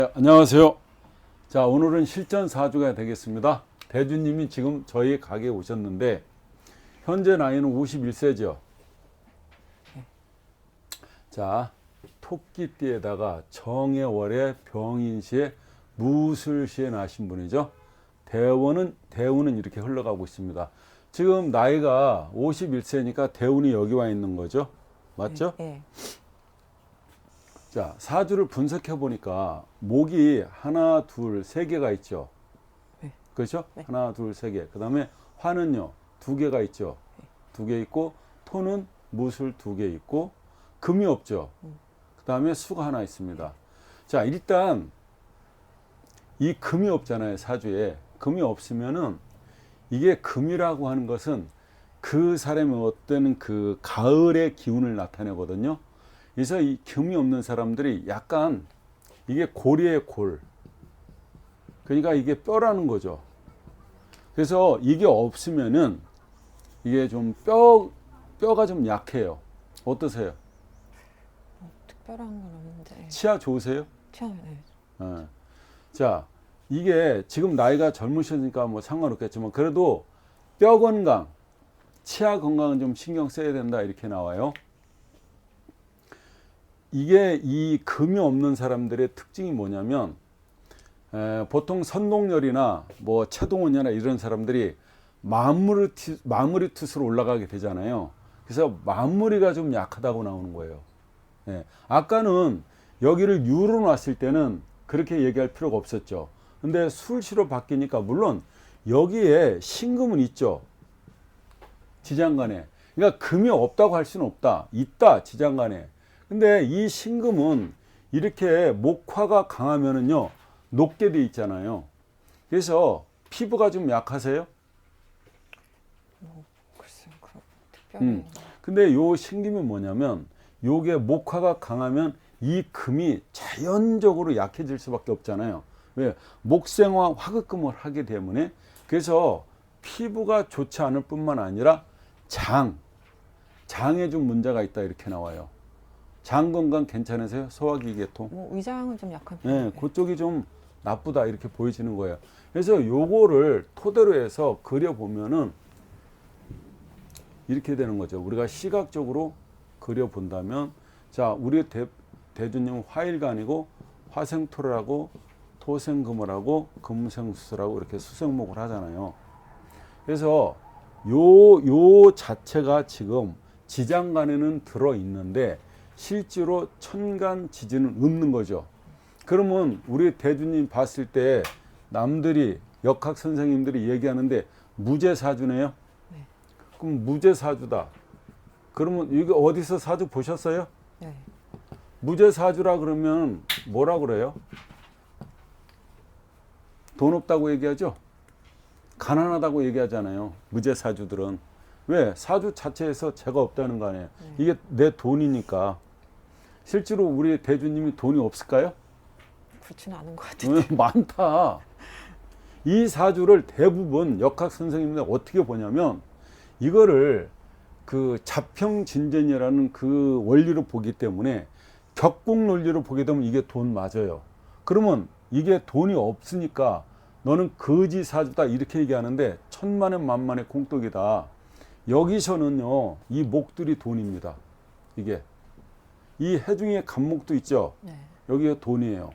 네, 안녕하세요. 자, 오늘은 실전 4주가 되겠습니다. 대주님이 지금 저희 가게에 오셨는데 현재 나이는 51세죠. 자, 토끼띠에다가 정해월에 병인시에 무술시에 나신 분이죠. 대운은 이렇게 흘러가고 있습니다. 지금 나이가 51세니까 대운이 여기 와 있는 거죠. 맞죠? 네. 자, 사주를 분석해 보니까 목이 하나, 둘, 세 개가 있죠. 네. 그렇죠? 네. 하나, 둘, 세 개. 그 다음에 화는요, 두 개가 있죠. 두 개 있고, 토는 무술 두 개 있고, 금이 없죠. 그 다음에 수가 하나 있습니다. 자, 일단 이 금이 없잖아요, 사주에. 금이 없으면은 이게 금이라고 하는 것은 그 사람의 어떤 그 가을의 기운을 나타내거든요. 그래서 이 금이 없는 사람들이 약간 이게 고리의 골. 그러니까 이게 뼈라는 거죠. 그래서 이게 없으면은 이게 좀 뼈가 좀 약해요. 어떠세요? 특별한 건 없는데. 치아 좋으세요? 네. 자, 이게 지금 나이가 젊으시니까 뭐 상관없겠지만 그래도 뼈 건강, 치아 건강은 좀 신경 써야 된다 이렇게 나와요. 이게 이 금이 없는 사람들의 특징이 뭐냐면 보통 선동열이나 뭐 체동원이나 이런 사람들이 마무리 투수로 올라가게 되잖아요. 그래서 마무리가 좀 약하다고 나오는 거예요. 예. 아까는 여기를 유로 놨을 때는 그렇게 얘기할 필요가 없었죠. 근데 술시로 바뀌니까 물론 여기에 신금은 있죠. 지장간에. 그러니까 금이 없다고 할 수는 없다. 있다, 지장간에. 근데 이 신금은 이렇게 목화가 강하면은요, 녹게 돼 있잖아요. 그래서 피부가 좀 약하세요? 글쎄요, 특별히. 근데 요 신금이 뭐냐면, 요게 목화가 강하면 이 금이 자연적으로 약해질 수밖에 없잖아요. 왜? 목생화 화극금을 하기 때문에. 그래서 피부가 좋지 않을 뿐만 아니라 장에 좀 문제가 있다 이렇게 나와요. 장 건강 괜찮으세요? 소화기 계통? 뭐 위장은 좀 약한 네, 편이에요. 그쪽이 좀 나쁘다 이렇게 보여지는 거예요. 그래서 요거를 토대로 해서 그려보면은 이렇게 되는 거죠. 우리가 시각적으로 그려본다면, 자, 우리 대주님은 화일간이고 화생토라고 토생금을하고 금생수라고 이렇게 수생목을 하잖아요. 그래서 요 자체가 지금 지장간에는 들어 있는데 실제로 천간 지지는 없는 거죠. 그러면 우리 대주님 봤을 때 남들이 역학 선생님들이 얘기하는데 무죄사주네요. 네. 그럼 무죄사주다. 그러면 이거 어디서 사주 보셨어요? 네. 무죄사주라 그러면 뭐라 그래요? 돈 없다고 얘기하죠? 가난하다고 얘기하잖아요. 무죄사주들은. 왜? 사주 자체에서 죄가 없다는 거 아니에요. 이게 내 돈이니까. 실제로 우리 대주님이 돈이 없을까요? 그렇지는 않은 것 같은데. 많다. 이 사주를 대부분 역학 선생님들 어떻게 보냐면 이거를 그 자평진전이라는 그 원리로 보기 때문에 격국 논리로 보게 되면 이게 돈 맞아요. 그러면 이게 돈이 없으니까 너는 거지 사주다 이렇게 얘기하는데 천만에 만만의 공덕이다. 여기서는요, 이 목들이 돈입니다. 이게 이 해중에 간목도 있죠. 네. 여기가 돈이에요.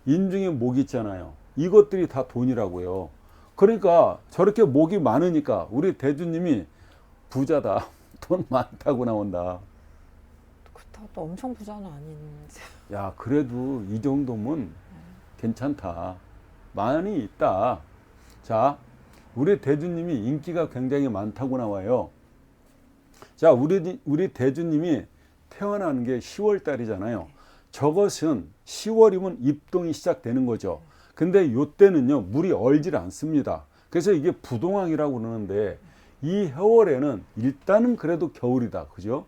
인중에 목이 있잖아요. 이것들이 다 돈이라고요. 그러니까 저렇게 목이 많으니까 우리 대주님이 부자다. 돈 많다고 나온다. 그렇다고 또 엄청 부자는 아닌데. 야, 그래도 이 정도면 괜찮다. 많이 있다. 자, 우리 대주님이 인기가 굉장히 많다고 나와요. 자, 우리 대주님이 태어나는 게 10월 달이잖아요. 저것은 10월이면 입동이 시작되는 거죠. 근데 요때는요, 물이 얼질 않습니다. 그래서 이게 부동항이라고 그러는데 이 해월에는 일단은 그래도 겨울이다. 그죠?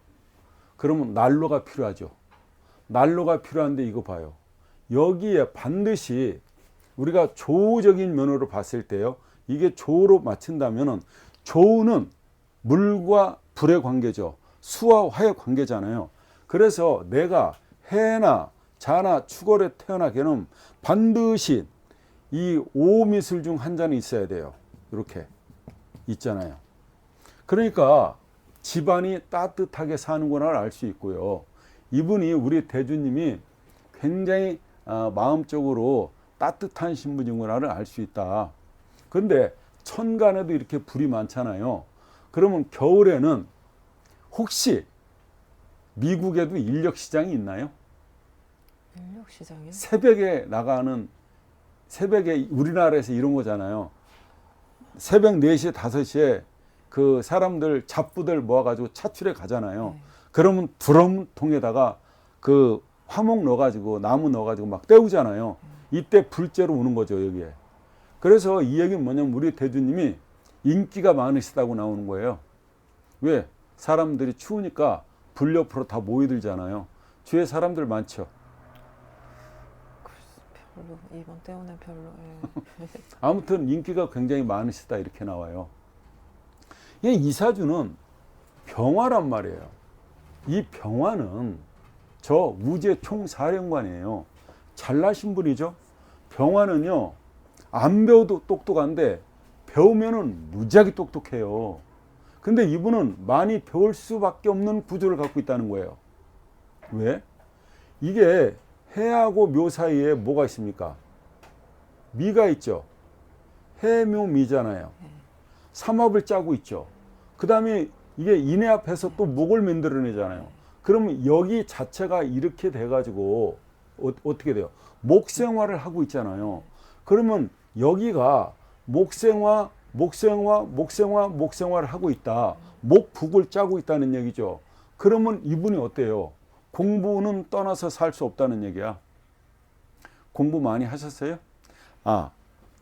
그러면 난로가 필요하죠. 난로가 필요한데 이거 봐요. 여기에 반드시 우리가 조우적인 면으로 봤을 때요. 이게 조우로 맞춘다면은 조우는 물과 불의 관계죠. 수와 화의 관계잖아요. 그래서 내가 해나 자나 추걸에 태어나게는 반드시 이 오미술 중 한 잔이 있어야 돼요. 이렇게 있잖아요. 그러니까 집안이 따뜻하게 사는구나를 알 수 있고요. 이분이 우리 대주님이 굉장히 마음적으로 따뜻한 신분이구나를 알 수 있다. 그런데 천간에도 이렇게 불이 많잖아요. 그러면 겨울에는 혹시 미국에도 인력 시장이 있나요? 인력 시장이요? 새벽에 나가는, 새벽에 우리나라에서 이런 거잖아요. 새벽 4시, 5시에 그 사람들 잡부들 모아가지고 차출에 가잖아요. 네. 그러면 드럼통에다가 그 화목 넣어가지고 나무 넣어가지고 막 때우잖아요. 이때 불째로 오는 거죠, 여기에. 그래서 이 얘기는 뭐냐면 우리 대주님이 인기가 많으시다고 나오는 거예요. 왜? 사람들이 추우니까 불 옆으로 다 모이들잖아요. 주위에 사람들 많죠. 별로 이번 때문에 별로. 예. 아무튼 인기가 굉장히 많으시다 이렇게 나와요. 이 이사주는 병화란 말이에요. 이 병화는 저 우주의 총사령관이에요. 잘나신 분이죠. 병화는요, 안 배워도 똑똑한데 배우면은 무지하게 똑똑해요. 근데 이분은 많이 배울 수밖에 없는 구조를 갖고 있다는 거예요. 왜? 이게 해하고 묘 사이에 뭐가 있습니까? 미가 있죠. 해묘미잖아요. 삼합을 짜고 있죠. 그 다음에 이게 인해 앞에서 또 목을 만들어내잖아요. 그러면 여기 자체가 이렇게 돼가지고 어떻게 돼요? 목생화를 하고 있잖아요. 그러면 여기가 목생화, 목생화를 하고 있다. 목북을 짜고 있다는 얘기죠. 그러면 이분이 어때요? 공부는 떠나서 살 수 없다는 얘기야. 공부 많이 하셨어요?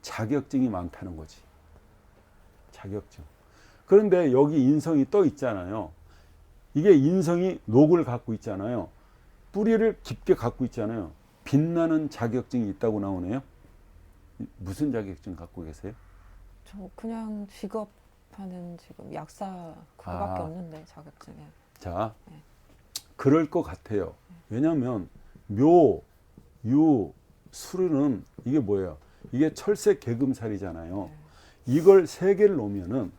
자격증이 많다는 거지. 자격증. 그런데 여기 인성이 떠 있잖아요. 이게 인성이 녹을 갖고 있잖아요. 뿌리를 깊게 갖고 있잖아요. 빛나는 자격증이 있다고 나오네요. 무슨 자격증 갖고 계세요? 저 그냥 직업하는 지금 약사 그거밖에 없는데 자격증에. 자, 그럴 것 같아요. 왜냐하면 묘, 유, 수르는 이게 뭐예요? 이게 철새 개금살이잖아요. 이걸 세 개를 놓으면은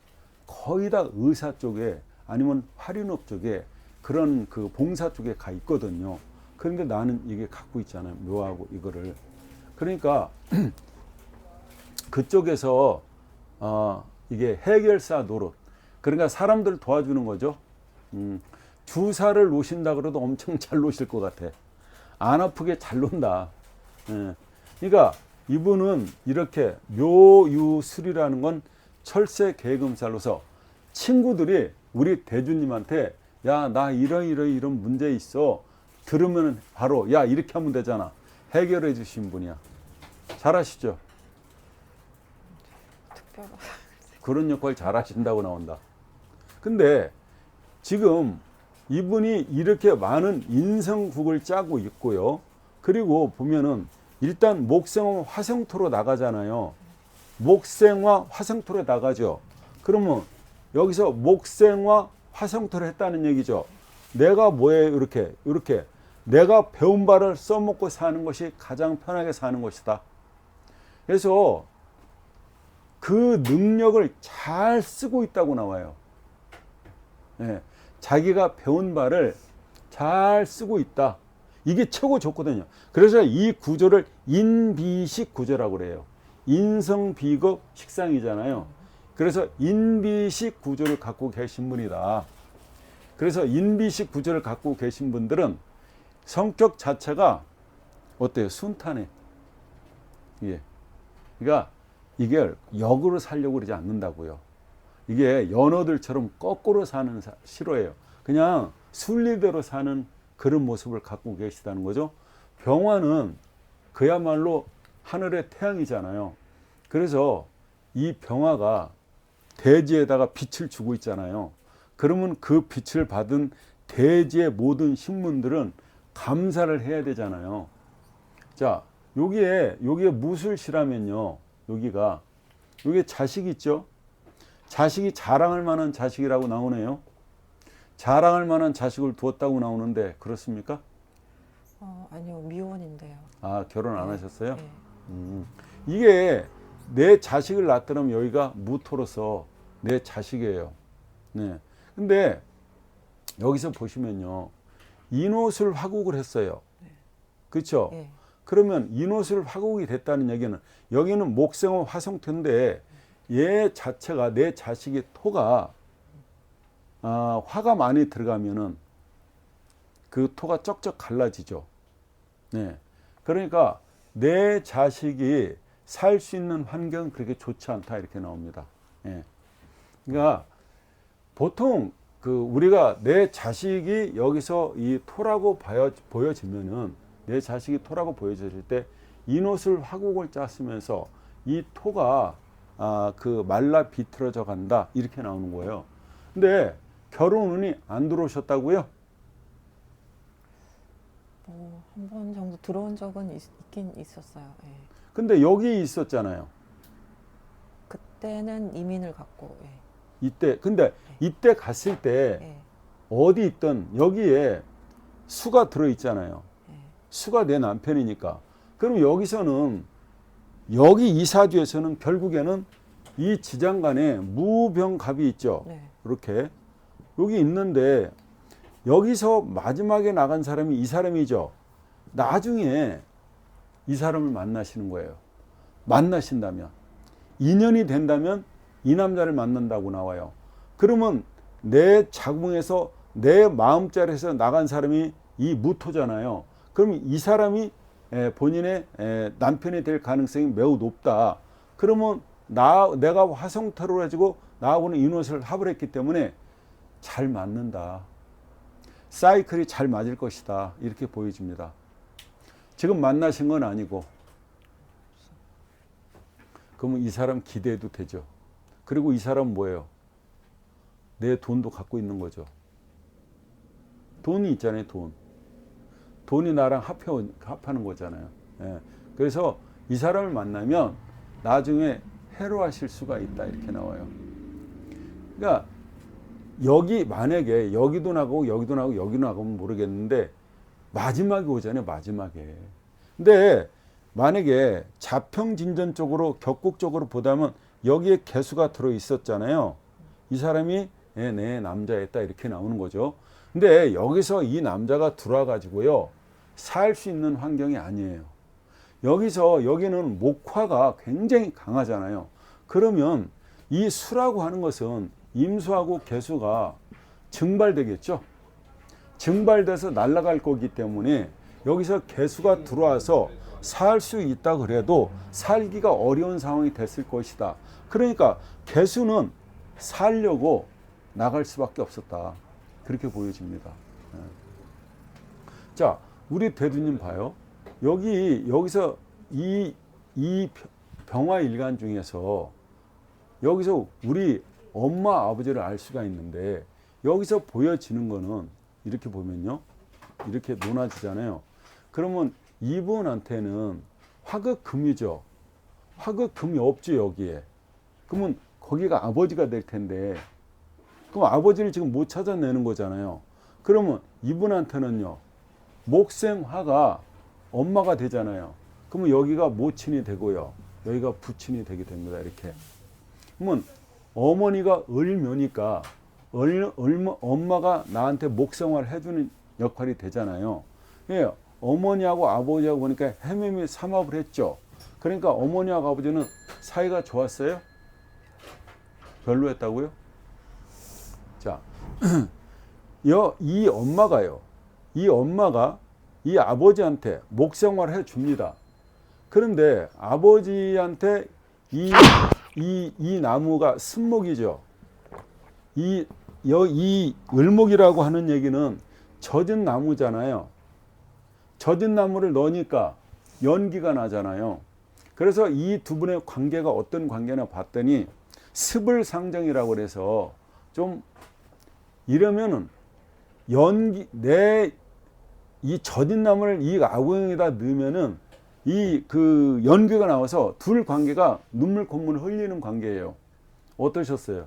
거의 다 의사 쪽에 아니면 화륜업 쪽에 그런 그 봉사 쪽에 가 있거든요. 그런데 나는 이게 갖고 있잖아요. 묘하고 이거를. 그러니까 그쪽에서 이게 해결사 노릇. 그러니까 사람들을 도와주는 거죠. 주사를 놓으신다 그래도 엄청 잘 놓으실 것 같아. 안 아프게 잘 논다. 예. 그러니까 이분은 이렇게 묘유술이라는 건 철새 개금살로서 친구들이 우리 대주님한테 야, 나 이런 문제 있어. 들으면 바로 야, 이렇게 하면 되잖아. 해결해 주신 분이야. 잘하시죠? 특별한. 그런 역할 잘하신다고 나온다. 근데 지금 이분이 이렇게 많은 인성국을 짜고 있고요. 그리고 보면은 일단 목생화 화생토로 나가잖아요. 목생화 화생토로 나가죠. 그러면 여기서 목생화 화생토로 했다는 얘기죠. 내가 뭐예요? 이렇게 내가 배운 바를 써먹고 사는 것이 가장 편하게 사는 것이다. 그래서 그 능력을 잘 쓰고 있다고 나와요. 예, 자기가 배운 바를 잘 쓰고 있다. 이게 최고 좋거든요. 그래서 이 구조를 인비식 구조라고 그래요. 인성, 비급, 식상이잖아요. 그래서 인비식 구조를 갖고 계신 분이다. 그래서 인비식 구조를 갖고 계신 분들은 성격 자체가 어때요? 순탄해. 예. 그러니까 이게 역으로 살려고 그러지 않는다고요. 이게 연어들처럼 거꾸로 사는 싫어해요. 그냥 순리대로 사는 그런 모습을 갖고 계시다는 거죠. 병화는 그야말로 하늘의 태양이잖아요. 그래서 이 병화가 대지에다가 빛을 주고 있잖아요. 그러면 그 빛을 받은 대지의 모든 식물들은 감사를 해야 되잖아요. 자, 여기에 무술시라면요. 여기에 자식 있죠? 자식이 자랑할 만한 자식이라고 나오네요. 자랑할 만한 자식을 두었다고 나오는데 그렇습니까? 아니요, 미혼인데요. 아, 결혼 안 네. 하셨어요? 네. 이게 내 자식을 낳더라면 여기가 무토로서 내 자식이에요. 네. 근데 여기서 보시면요. 인옷을 화국을 했어요. 그렇죠? 예. 그러면 인옷을 화국이 됐다는 얘기는 여기는 목생어 화성토인데 얘 자체가 내 자식이 토가 화가 많이 들어가면은 그 토가 쩍쩍 갈라지죠. 네. 그러니까 내 자식이 살 수 있는 환경은 그렇게 좋지 않다 이렇게 나옵니다. 예. 그러니까 보통 그 우리가 내 자식이 여기서 이 토라고 보여지면은 내 자식이 토라고 보여질 때 인옷을 화국을 짰으면서 이 토가 그 말라 비틀어져 간다 이렇게 나오는 거예요. 근데 결혼운이 안 들어오셨다고요? 한 번 정도 들어온 적은 있긴 있었어요. 예. 근데 여기 있었잖아요. 그때는 이민을 갔고, 예. 이때 근데 이때 갔을 때 예. 어디 있든 여기에 수가 들어 있잖아요. 예. 수가 내 남편이니까. 그럼 여기서는 여기 이사주에서는 결국에는 이 지장간에 무병갑이 있죠. 네. 이렇게 여기 있는데 여기서 마지막에 나간 사람이 이 사람이죠. 나중에 이 사람을 만나시는 거예요. 만나신다면 인연이 된다면 이 남자를 만난다고 나와요. 그러면 내 자궁에서 내 마음자리에서 나간 사람이 이 무토잖아요. 그러면 이 사람이 본인의 남편이 될 가능성이 매우 높다. 그러면 내가 화성토로 해가지고 나하고는 인옷을 합을 했기 때문에 잘 맞는다. 사이클이 잘 맞을 것이다. 이렇게 보여집니다. 지금 만나신 건 아니고 그러면 이 사람 기대해도 되죠. 그리고 이 사람은 뭐예요? 내 돈도 갖고 있는 거죠. 돈이 있잖아요. 돈이 나랑 합하는 거잖아요. 예. 그래서 이 사람을 만나면 나중에 해로하실 수가 있다 이렇게 나와요. 그러니까 여기 만약에 여기도 나가고 여기도 나가고 여기도 나가면 모르겠는데 마지막에 오잖아요. 마지막에. 근데 만약에 자평진전 쪽으로 격국적으로 보다면 여기에 개수가 들어 있었잖아요. 이 사람이 내 남자였다 이렇게 나오는 거죠. 근데 여기서 이 남자가 들어와 가지고요 살 수 있는 환경이 아니에요. 여기는 목화가 굉장히 강하잖아요. 그러면 이 수라고 하는 것은 임수하고 개수가 증발되겠죠. 증발돼서 날아갈 거기 때문에 여기서 개수가 들어와서 살 수 있다 그래도 살기가 어려운 상황이 됐을 것이다. 그러니까 개수는 살려고 나갈 수밖에 없었다. 그렇게 보여집니다. 자, 우리 대두님 봐요. 여기서 이 병화일간 중에서 여기서 우리 엄마 아버지를 알 수가 있는데 여기서 보여지는 거는 이렇게 보면요. 이렇게 논하지잖아요. 그러면 이분한테는 화극금이죠. 화극금이 없죠, 여기에. 그러면 거기가 아버지가 될 텐데 그럼 아버지를 지금 못 찾아내는 거잖아요. 그러면 이분한테는요. 목생화가 엄마가 되잖아요. 그러면 여기가 모친이 되고요. 여기가 부친이 되게 됩니다. 이렇게. 그러면 어머니가 을묘니까 엄마가 나한테 목생화를 해주는 역할이 되잖아요. 예, 어머니하고 아버지하고 보니까 해매미 삼합을 했죠. 그러니까 어머니하고 아버지는 사이가 좋았어요? 별로였다고요? 자, 이 엄마가요. 이 엄마가 이 아버지한테 목생화를 해줍니다. 그런데 아버지한테 이 나무가 순목이죠. 이 을목이라고 하는 얘기는 젖은 나무잖아요. 젖은 나무를 넣으니까 연기가 나잖아요. 그래서 이 두 분의 관계가 어떤 관계나 봤더니 습을상정이라고 그래서 좀 이러면은 이 젖은 나무를 이 아궁에다 넣으면은 그 연기가 나와서 둘 관계가 눈물 콧물 흘리는 관계예요. 어떠셨어요?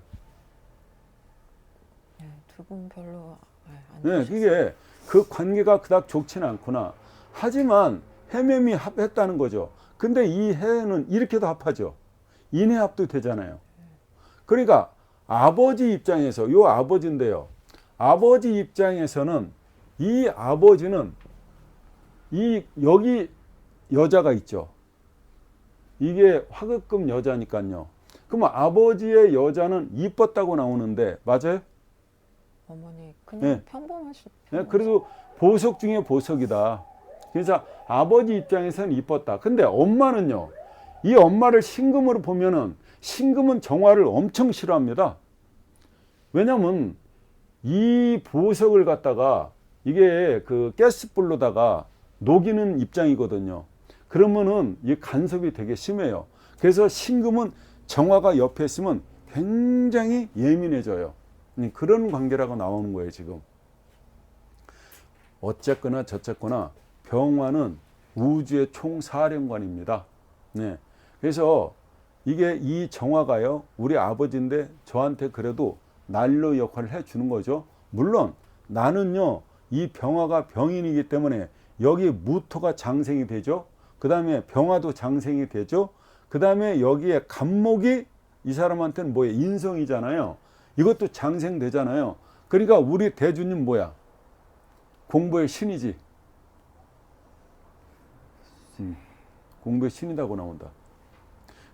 네, 두 분 별로 안 네, 좋으셨어요. 그게 그 관계가 그닥 좋지는 않구나. 하지만 해매미 합했다는 거죠. 근데 이 해는 이렇게도 합하죠. 인해합도 되잖아요. 그러니까 아버지 입장에서, 요 아버지인데요. 아버지 입장에서는 이 아버지는 여기 여자가 있죠. 이게 화급금 여자니까요. 그럼 아버지의 여자는 이뻤다고 나오는데 맞아요? 어머니 그냥 네. 평범하시. 네, 그래도 보석 중에 보석이다. 그래서 아버지 입장에서는 이뻤다. 근데 엄마는요. 이 엄마를 신금으로 보면은 신금은 정화를 엄청 싫어합니다. 왜냐면 이 보석을 갖다가 이게 그 가스불로다가 녹이는 입장이거든요. 그러면은 이 간섭이 되게 심해요. 그래서 신금은 정화가 옆에 있으면 굉장히 예민해져요. 그런 관계라고 나오는 거예요, 지금. 어쨌거나 저쨌거나 병화는 우주의 총사령관입니다. 네. 그래서 이게 이 정화가요, 우리 아버지인데 저한테 그래도 난로 역할을 해주는 거죠. 물론 나는요, 이 병화가 병인이기 때문에 여기 무토가 장생이 되죠. 그 다음에 병화도 장생이 되죠. 그 다음에 여기에 간목이 이 사람한테는 뭐예요? 인성이잖아요. 이것도 장생되잖아요. 그러니까 우리 대주님 뭐야? 공부의 신이지. 공부의 신이라고 나온다.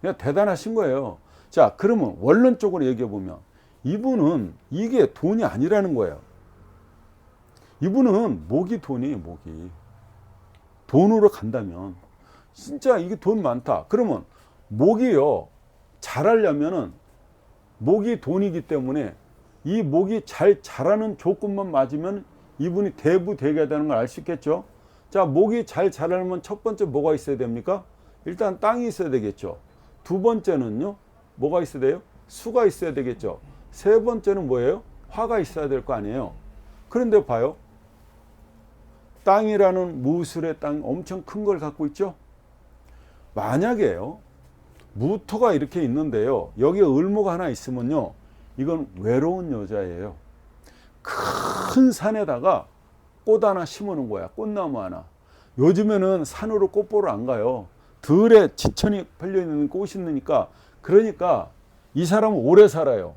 그냥 대단하신 거예요. 자, 그러면 원론적으로 얘기해 보면 이분은 이게 돈이 아니라는 거예요. 이분은 목이 돈이에요, 목이. 돈으로 간다면 진짜 이게 돈 많다. 그러면 목이요, 잘하려면은 목이 돈이기 때문에 이 목이 잘 자라는 조건만 맞으면 이분이 대부되게 되는 걸 알 수 있겠죠. 자, 목이 잘 자라려면 첫 번째 뭐가 있어야 됩니까? 일단 땅이 있어야 되겠죠. 두 번째는요, 뭐가 있어야 돼요? 수가 있어야 되겠죠. 세 번째는 뭐예요? 화가 있어야 될 거 아니에요. 그런데 봐요. 땅이라는 무술의 땅 엄청 큰 걸 갖고 있죠. 만약에요, 무토가 이렇게 있는데요, 여기에 을모가 하나 있으면요, 이건 외로운 여자예요. 큰 산에다가 꽃 하나 심어놓은 거야. 꽃나무 하나. 요즘에는 산으로 꽃 보러 안 가요. 들에 지천이 팔려있는 꽃이 있으니까. 그러니까 이 사람은 오래 살아요.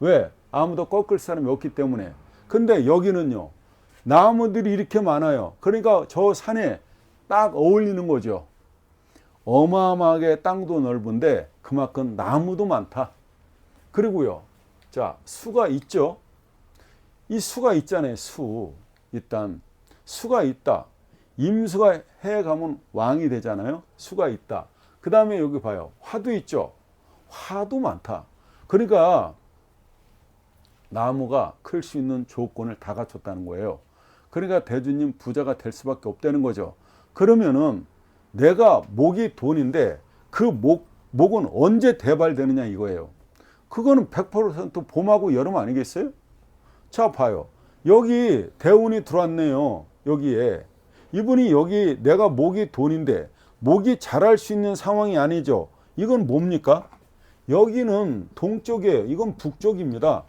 왜? 아무도 꺾을 사람이 없기 때문에. 근데 여기는요, 나무들이 이렇게 많아요. 그러니까 저 산에 딱 어울리는 거죠. 어마어마하게 땅도 넓은데 그만큼 나무도 많다. 그리고요, 자, 수가 있죠. 이 수가 있잖아요. 수. 일단 수가 있다. 임수가 해 가면 왕이 되잖아요. 수가 있다. 그 다음에 여기 봐요. 화도 있죠. 화도 많다. 그러니까 나무가 클 수 있는 조건을 다 갖췄다는 거예요. 그러니까 대주님 부자가 될 수밖에 없다는 거죠. 그러면은 내가 목이 돈인데 그 목은 언제 대발되느냐 이거예요. 그거는 100% 봄하고 여름 아니겠어요? 자, 봐요. 여기 대운이 들어왔네요. 여기에. 이분이 여기 내가 목이 돈인데 목이 자랄 수 있는 상황이 아니죠. 이건 뭡니까? 여기는 동쪽이에요. 이건 북쪽입니다.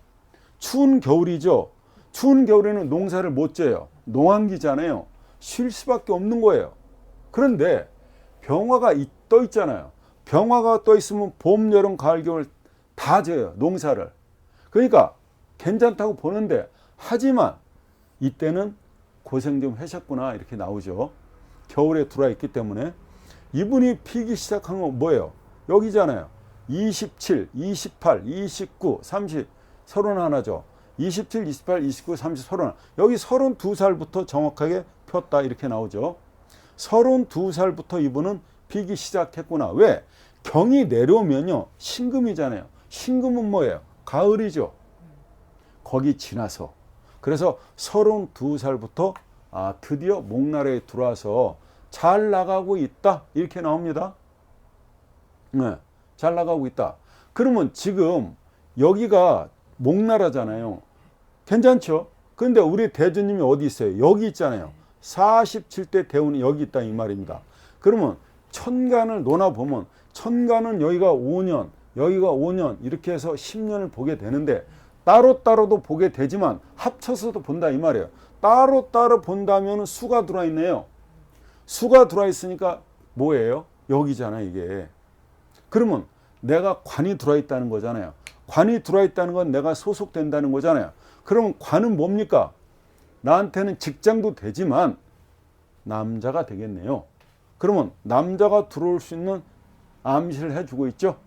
추운 겨울이죠. 추운 겨울에는 농사를 못 져요. 농한기잖아요. 쉴 수밖에 없는 거예요. 그런데 병화가 떠 있잖아요. 병화가 떠 있으면 봄, 여름, 가을, 겨울 다 져요. 농사를. 그러니까 괜찮다고 보는데, 하지만 이때는 고생 좀 하셨구나 이렇게 나오죠. 겨울에 들어와 있기 때문에. 이분이 피기 시작한 건 뭐예요? 여기잖아요. 27, 28, 29, 30, 31죠. 27, 28, 29, 30, 31. 여기 32살부터 정확하게 폈다 이렇게 나오죠. 32살부터 이분은 피기 시작했구나. 왜? 경이 내려오면요, 신금이잖아요. 신금은 뭐예요? 가을이죠. 거기 지나서. 그래서 32살부터 드디어 목나라에 들어와서 잘 나가고 있다 이렇게 나옵니다. 네, 잘 나가고 있다. 그러면 지금 여기가 목나라잖아요. 괜찮죠? 근데 우리 대주님이 어디 있어요? 여기 있잖아요. 47대 대운이 여기 있다 이 말입니다. 그러면 천간을 논아보면 천간은 여기가 5년, 여기가 5년 이렇게 해서 10년을 보게 되는데, 따로따로도 보게 되지만 합쳐서도 본다 이 말이에요. 따로따로 본다면 수가 들어와 있네요. 수가 들어와 있으니까 뭐예요? 여기잖아 이게. 그러면 내가 관이 들어와 있다는 거잖아요. 관이 들어와 있다는 건 내가 소속된다는 거잖아요. 그러면 관은 뭡니까? 나한테는 직장도 되지만 남자가 되겠네요. 그러면 남자가 들어올 수 있는 암시를 해주고 있죠.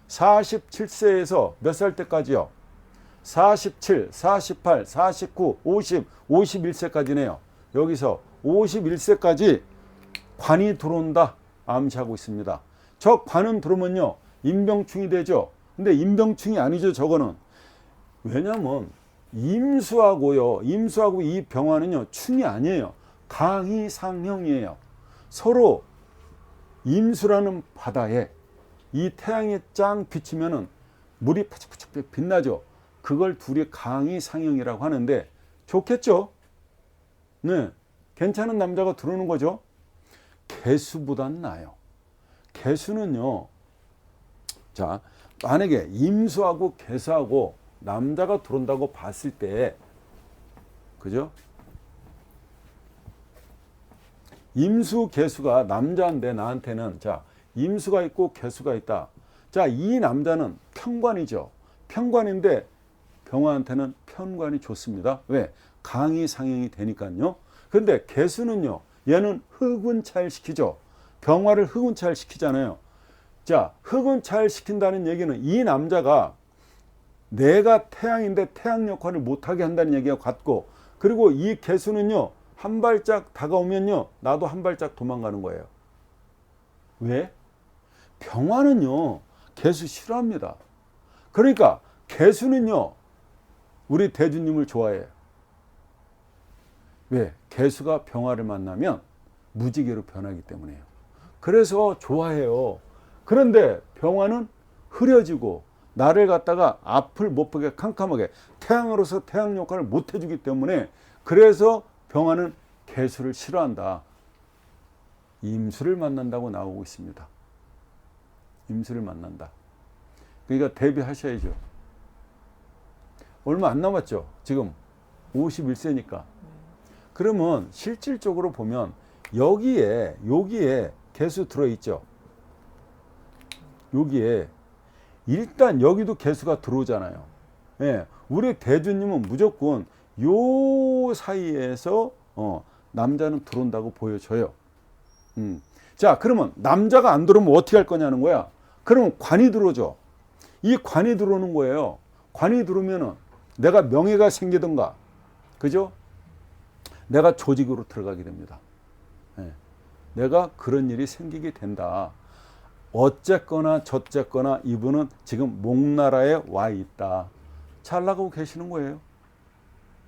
47세에서 몇 살 때까지요? 47, 48, 49, 50, 51세까지네요. 여기서 51세까지 관이 들어온다 암시하고 있습니다. 저 관은 들어오면요 임병충이 되죠. 근데 임병충이 아니죠. 저거는. 왜냐면 임수하고요, 임수하고 이 병화는요 충이 아니에요. 강희상형이에요. 서로 임수라는 바다에 이 태양이 짱 비치면은 물이 푸석푸석 빛나죠. 그걸 둘이 강희상형이라고 하는데 좋겠죠. 네, 괜찮은 남자가 들어오는 거죠. 개수보단 나아요. 개수는요, 자 만약에 임수하고 개수하고 남자가 들어온다고 봤을 때, 그죠? 임수 개수가 남자인데 나한테는, 자 임수가 있고 개수가 있다. 자 이 남자는 편관이죠. 편관인데 병화한테는 편관이 좋습니다. 왜? 강희상형이 되니까요. 근데 개수는요, 얘는 흑운차일시키죠. 병화를 흑운차일시키잖아요. 자, 흑운차일시킨다는 얘기는 이 남자가 내가 태양인데 태양 역할을 못하게 한다는 얘기가 같고, 그리고 이 개수는요 한 발짝 다가오면요 나도 한 발짝 도망가는 거예요. 왜? 병화는요 개수 싫어합니다. 그러니까 개수는요 우리 대주님을 좋아해요. 왜? 개수가 병화를 만나면 무지개로 변하기 때문에요. 그래서 좋아해요. 그런데 병화는 흐려지고 나를 갖다가 앞을 못 보게 캄캄하게 태양으로서 태양 역할을 못 해주기 때문에, 그래서 병화는 개수를 싫어한다. 임수를 만난다고 나오고 있습니다. 임수를 만난다. 그러니까 대비하셔야죠. 얼마 안 남았죠. 지금 51세니까. 그러면 실질적으로 보면 여기에 개수 들어있죠. 여기에 일단 여기도 개수가 들어오잖아요. 예, 우리 대주님은 무조건 요 사이에서 남자는 들어온다고 보여져요. 자, 그러면 남자가 안 들어오면 어떻게 할 거냐는 거야. 그러면 관이 들어오죠. 이 관이 들어오는 거예요. 관이 들어오면은 내가 명예가 생기든가, 그죠? 내가 조직으로 들어가게 됩니다. 예, 내가 그런 일이 생기게 된다. 어쨌거나 저쨌거나 이분은 지금 목나라에 와 있다. 잘 나가고 계시는 거예요.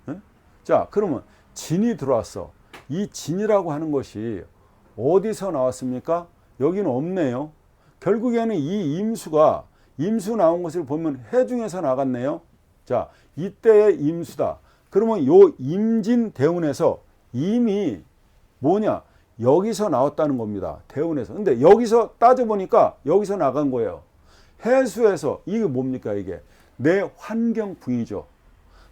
예? 자, 그러면 진이 들어왔어. 이 진이라고 하는 것이 어디서 나왔습니까? 여기는 없네요. 결국에는 이 임수 나온 것을 보면 해중에서 나갔네요. 자, 이때의 임수다. 그러면 요 임진 대운에서 이미 뭐냐? 여기서 나왔다는 겁니다. 대운에서. 근데 여기서 따져보니까 여기서 나간 거예요. 해수에서. 이게 뭡니까 이게? 내 환경풍이죠.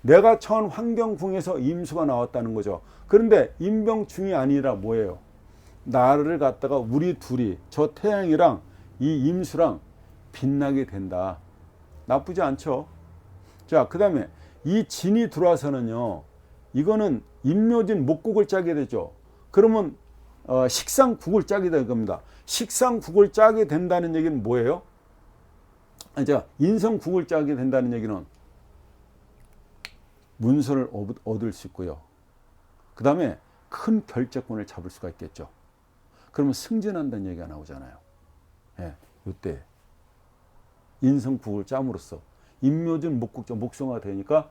내가 처한 환경풍에서 임수가 나왔다는 거죠. 그런데 임병충이 아니라 뭐예요? 나를 갖다가 우리 둘이 저 태양이랑 이 임수랑 빛나게 된다. 나쁘지 않죠. 자, 그 다음에 이 진이 들어와서는요, 이거는 임묘진 목국을 짜게 되죠. 그러면 식상국을 짜게 될 겁니다. 식상국을 짜게 된다는 얘기는 뭐예요? 자, 인성국을 짜게 된다는 얘기는 문서를 얻을 수 있고요. 그 다음에 큰 결재권을 잡을 수가 있겠죠. 그러면 승진한다는 얘기가 나오잖아요. 예, 이때 인성국을 짬으로써 임묘진 목국자 목성화가 되니까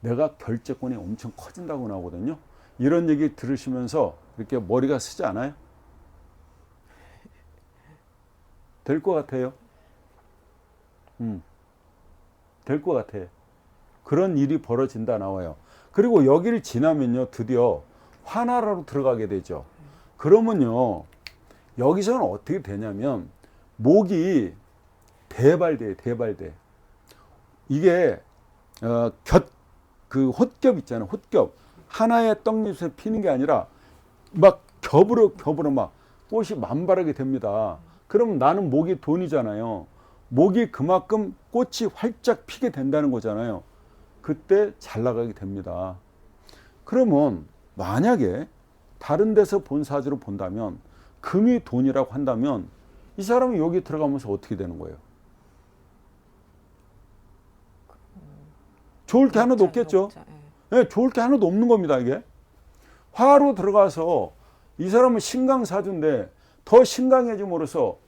내가 결재권이 엄청 커진다고 나오거든요. 이런 얘기 들으시면서 이렇게 머리가 쓰지 않아요? 될 것 같아요. 될 것 같아. 그런 일이 벌어진다 나와요. 그리고 여기를 지나면요, 드디어 화나라로 들어가게 되죠. 그러면요, 여기서는 어떻게 되냐면 목이 대발돼요. 대발돼. 이게 그 홑겹 있잖아요. 홑겹. 하나의 떡잎에 피는 게 아니라 막 겹으로 막 꽃이 만발하게 됩니다. 그럼 나는 목이 돈이잖아요. 목이 그만큼 꽃이 활짝 피게 된다는 거잖아요. 그때 잘 나가게 됩니다. 그러면 만약에 다른 데서 본 사주로 본다면 금이 돈이라고 한다면 이 사람이 여기 들어가면서 어떻게 되는 거예요? 좋을 게 하나도 없겠죠. 네, 좋을 게 하나도 없는 겁니다. 이게 화로 들어가서 이 사람은 신강사주인데 더 신강해짐으로써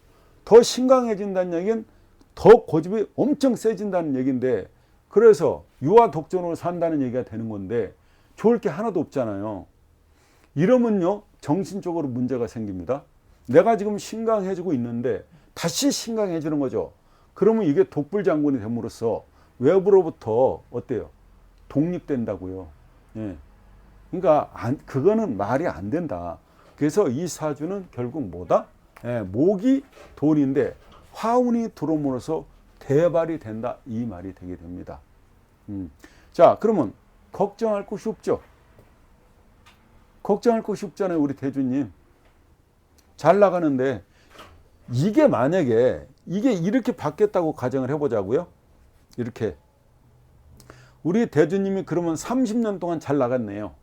더 신강해진다는 얘기는 더 고집이 엄청 세진다는 얘기인데, 그래서 유아 독존으로 산다는 얘기가 되는 건데 좋을 게 하나도 없잖아요. 이러면요 정신적으로 문제가 생깁니다. 내가 지금 신강해지고 있는데 다시 신강해지는 거죠. 그러면 이게 독불장군이 됨으로써 외부로부터 어때요? 독립된다고요. 예. 그러니까 그거는 말이 안 된다. 그래서 이 사주는 결국 뭐다? 예, 목이 돈인데 화운이 들어옴으로써 대발이 된다, 이 말이 되게 됩니다. 자, 그러면 걱정할 것이 없죠. 걱정할 것이 없잖아요. 우리 대주님 잘 나가는데, 이게 만약에 이게 이렇게 바뀌었다고 가정을 해보자고요. 이렇게 우리 대주님이 그러면 30년 동안 잘 나갔네요.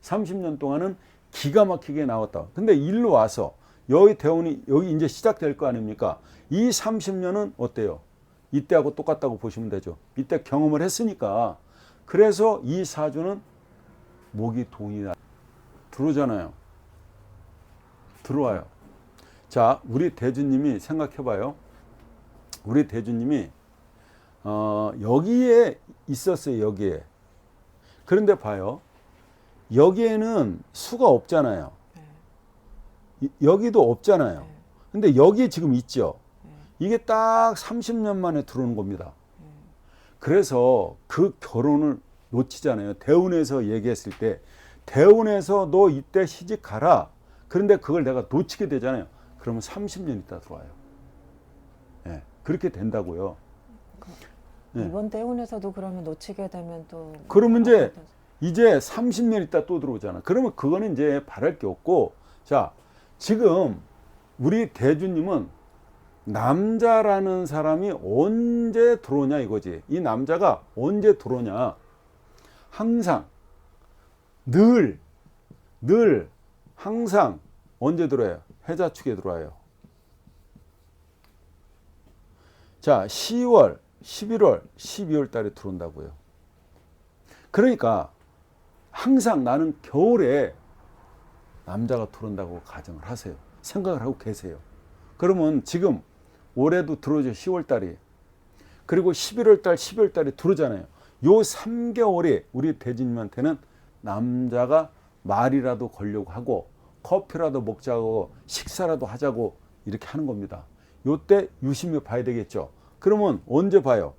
30년 동안은 기가 막히게 나왔다. 근데 일로 와서 여기 대운이 여기 이제 시작될 거 아닙니까? 이 30년은 어때요? 이때하고 똑같다고 보시면 되죠. 이때 경험을 했으니까. 그래서 이 사주는 목이 돈이다. 들어오잖아요. 들어와요. 자, 우리 대주님이 생각해봐요. 우리 대주님이 여기에 있었어요. 여기에. 그런데 봐요. 여기에는 수가 없잖아요. 여기도 없잖아요. 근데 여기에 지금 있죠. 이게 딱 30년 만에 들어오는 겁니다. 그래서 그 결혼을 놓치잖아요. 대운에서 얘기했을 때 대운에서 너 이때 시집 가라. 그런데 그걸 내가 놓치게 되잖아요. 그러면 30년 있다 들어와요. 예, 그렇게 된다고요. 이번 대운에서도 그러면 놓치게 되면 또 그러면 이제 30년 있다 또 들어오잖아. 그러면 그거는 이제 바랄 게 없고, 자, 지금 우리 대주님은 남자라는 사람이 언제 들어오냐 이거지. 이 남자가 언제 들어오냐. 항상 늘 항상 언제 들어와요? 해자축에 들어와요. 자, 10월, 11월, 12월 달에 들어온다고요. 그러니까 항상 나는 겨울에 남자가 들어온다고 가정을 하세요. 생각을 하고 계세요. 그러면 지금 올해도 들어오죠. 10월 달이. 그리고 11월 달, 12월 달에 들어오잖아요. 요 3개월에 우리 대주님한테는 남자가 말이라도 걸려고 하고 커피라도 먹자고 식사라도 하자고 이렇게 하는 겁니다. 요때 유심히 봐야 되겠죠. 그러면 언제 봐요?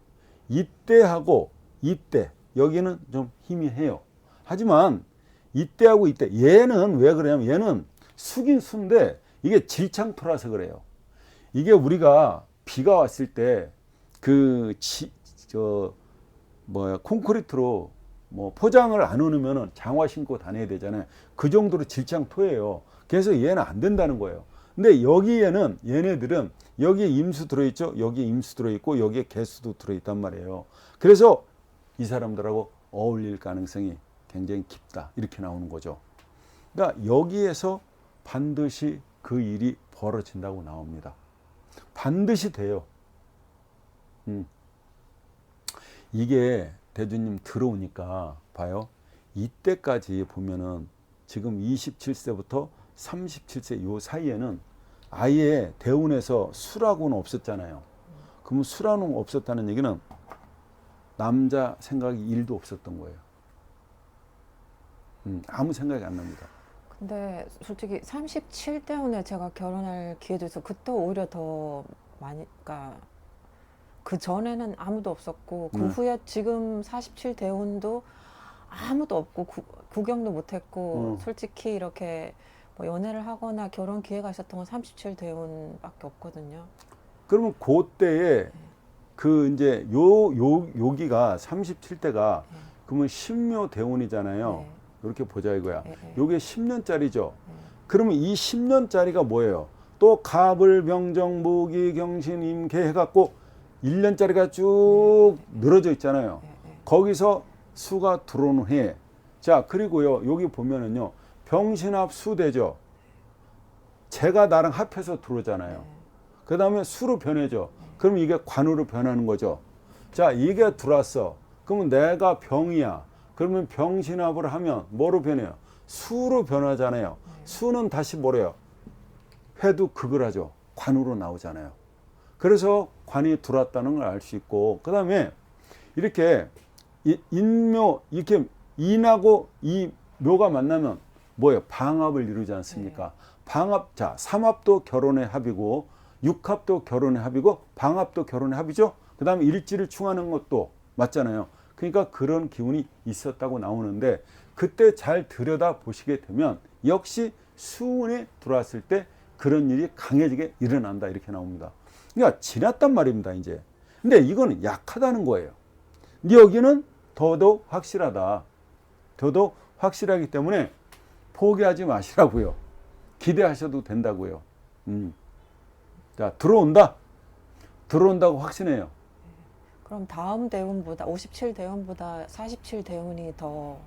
이때하고 이때 여기는 좀 희미해요. 하지만 이때하고 이때 얘는 왜 그러냐면 얘는 수긴 수인데 이게 질창토라서 그래요. 이게 우리가 비가 왔을 때 콘크리트로 뭐 포장을 안 해놓으면 장화 신고 다녀야 되잖아요. 그 정도로 질창토예요. 그래서 얘는 안 된다는 거예요. 근데 여기에는 얘네들은 여기에 임수 들어있죠. 여기에 임수 들어있고 여기에 개수도 들어있단 말이에요. 그래서 이 사람들하고 어울릴 가능성이 굉장히 깊다. 이렇게 나오는 거죠. 그러니까 여기에서 반드시 그 일이 벌어진다고 나옵니다. 반드시 돼요. 이게 대주님 들어오니까 봐요. 이때까지 보면은 지금 27세부터 37세 요 사이에는 아예 대운에서 수라고는 없었잖아요. 그러면 수라는 없었다는 얘기는 남자 생각이 1도 없었던 거예요. 아무 생각이 안 납니다. 근데 솔직히 37대운에 제가 결혼할 기회도 있어. 그때 오히려 더 많이, 그러니까 그 전에는 아무도 없었고 그 후에 지금 47대운도 아무도 없고 구경도 못했고 솔직히 이렇게 뭐 연애를 하거나 결혼 기회가 있었던 건 37대운밖에 없거든요. 그러면 그때에 그 이제 여기가 37대가 그러면 신묘 대운이잖아요. 이렇게 보자 이거야. 요게 10년짜리죠. 그러면 이 10년짜리가 뭐예요? 또 갑을 병정 무기 경신 임계 해갖고 1년짜리가 쭉 늘어져 있잖아요. 네, 네. 거기서 수가 들어오는 해. 자, 그리고요, 여기 보면은요, 병신합 수대죠. 제가 나랑 합해서 들어오잖아요. 네. 그 다음에 수로 변해죠. 그럼 이게 관으로 변하는 거죠. 자, 이게 들어왔어. 그러면 내가 병이야. 그러면 병신합을 하면 뭐로 변해요? 수로 변하잖아요. 수는 다시 뭐래요? 회도 극을 하죠. 관으로 나오잖아요. 그래서 관이 들어왔다는 걸 알 수 있고, 그 다음에 이렇게 인묘, 이렇게 인하고 이 묘가 만나면 뭐예요? 방합을 이루지 않습니까? 방합, 자, 삼합도 결혼의 합이고, 육합도 결혼의 합이고, 방합도 결혼의 합이죠? 그 다음에 일지를 충하는 것도 맞잖아요. 그러니까 그런 기운이 있었다고 나오는데, 그때 잘 들여다 보시게 되면, 역시 수운에 들어왔을 때 그런 일이 강해지게 일어난다. 이렇게 나옵니다. 그러니까 지났단 말입니다, 이제. 근데 이거는 약하다는 거예요. 근데 여기는 더더욱 확실하다. 더더욱 확실하기 때문에 포기하지 마시라고요. 기대하셔도 된다고요. 자, 들어온다. 들어온다고 확신해요. 그럼 다음 대운보다 57 대운보다 47 대운이 더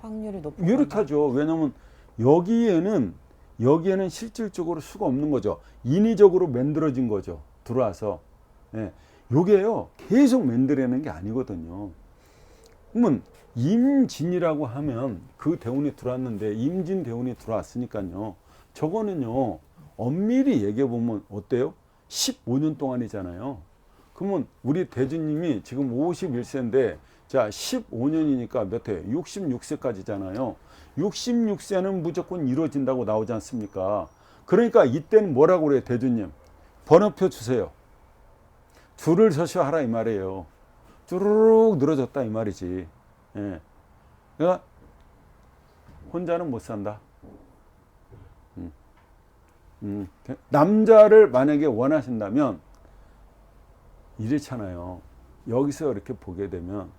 확률이 높은 건가요? 유력하죠. 왜냐면 여기에는 실질적으로 수가 없는 거죠. 인위적으로 만들어진 거죠. 들어와서. 예. 요게요, 계속 만들어내는 게 아니거든요. 그러면 임진이라고 하면 그 대운이 들어왔는데, 임진 대운이 들어왔으니까요. 저거는요, 엄밀히 얘기해 보면 어때요? 15년 동안이잖아요. 그러면 우리 대주님이 지금 51세인데, 자, 15년이니까 몇 해? 66세까지잖아요. 66세는 무조건 이루어진다고 나오지 않습니까? 그러니까 이때는 뭐라고 그래요, 대주님? 번호표 주세요. 줄을 서셔 하라 이 말이에요. 쭈르륵 늘어졌다 이 말이지. 예. 그러니까 혼자는 못 산다. 남자를 만약에 원하신다면 이렇잖아요. 여기서 이렇게 보게 되면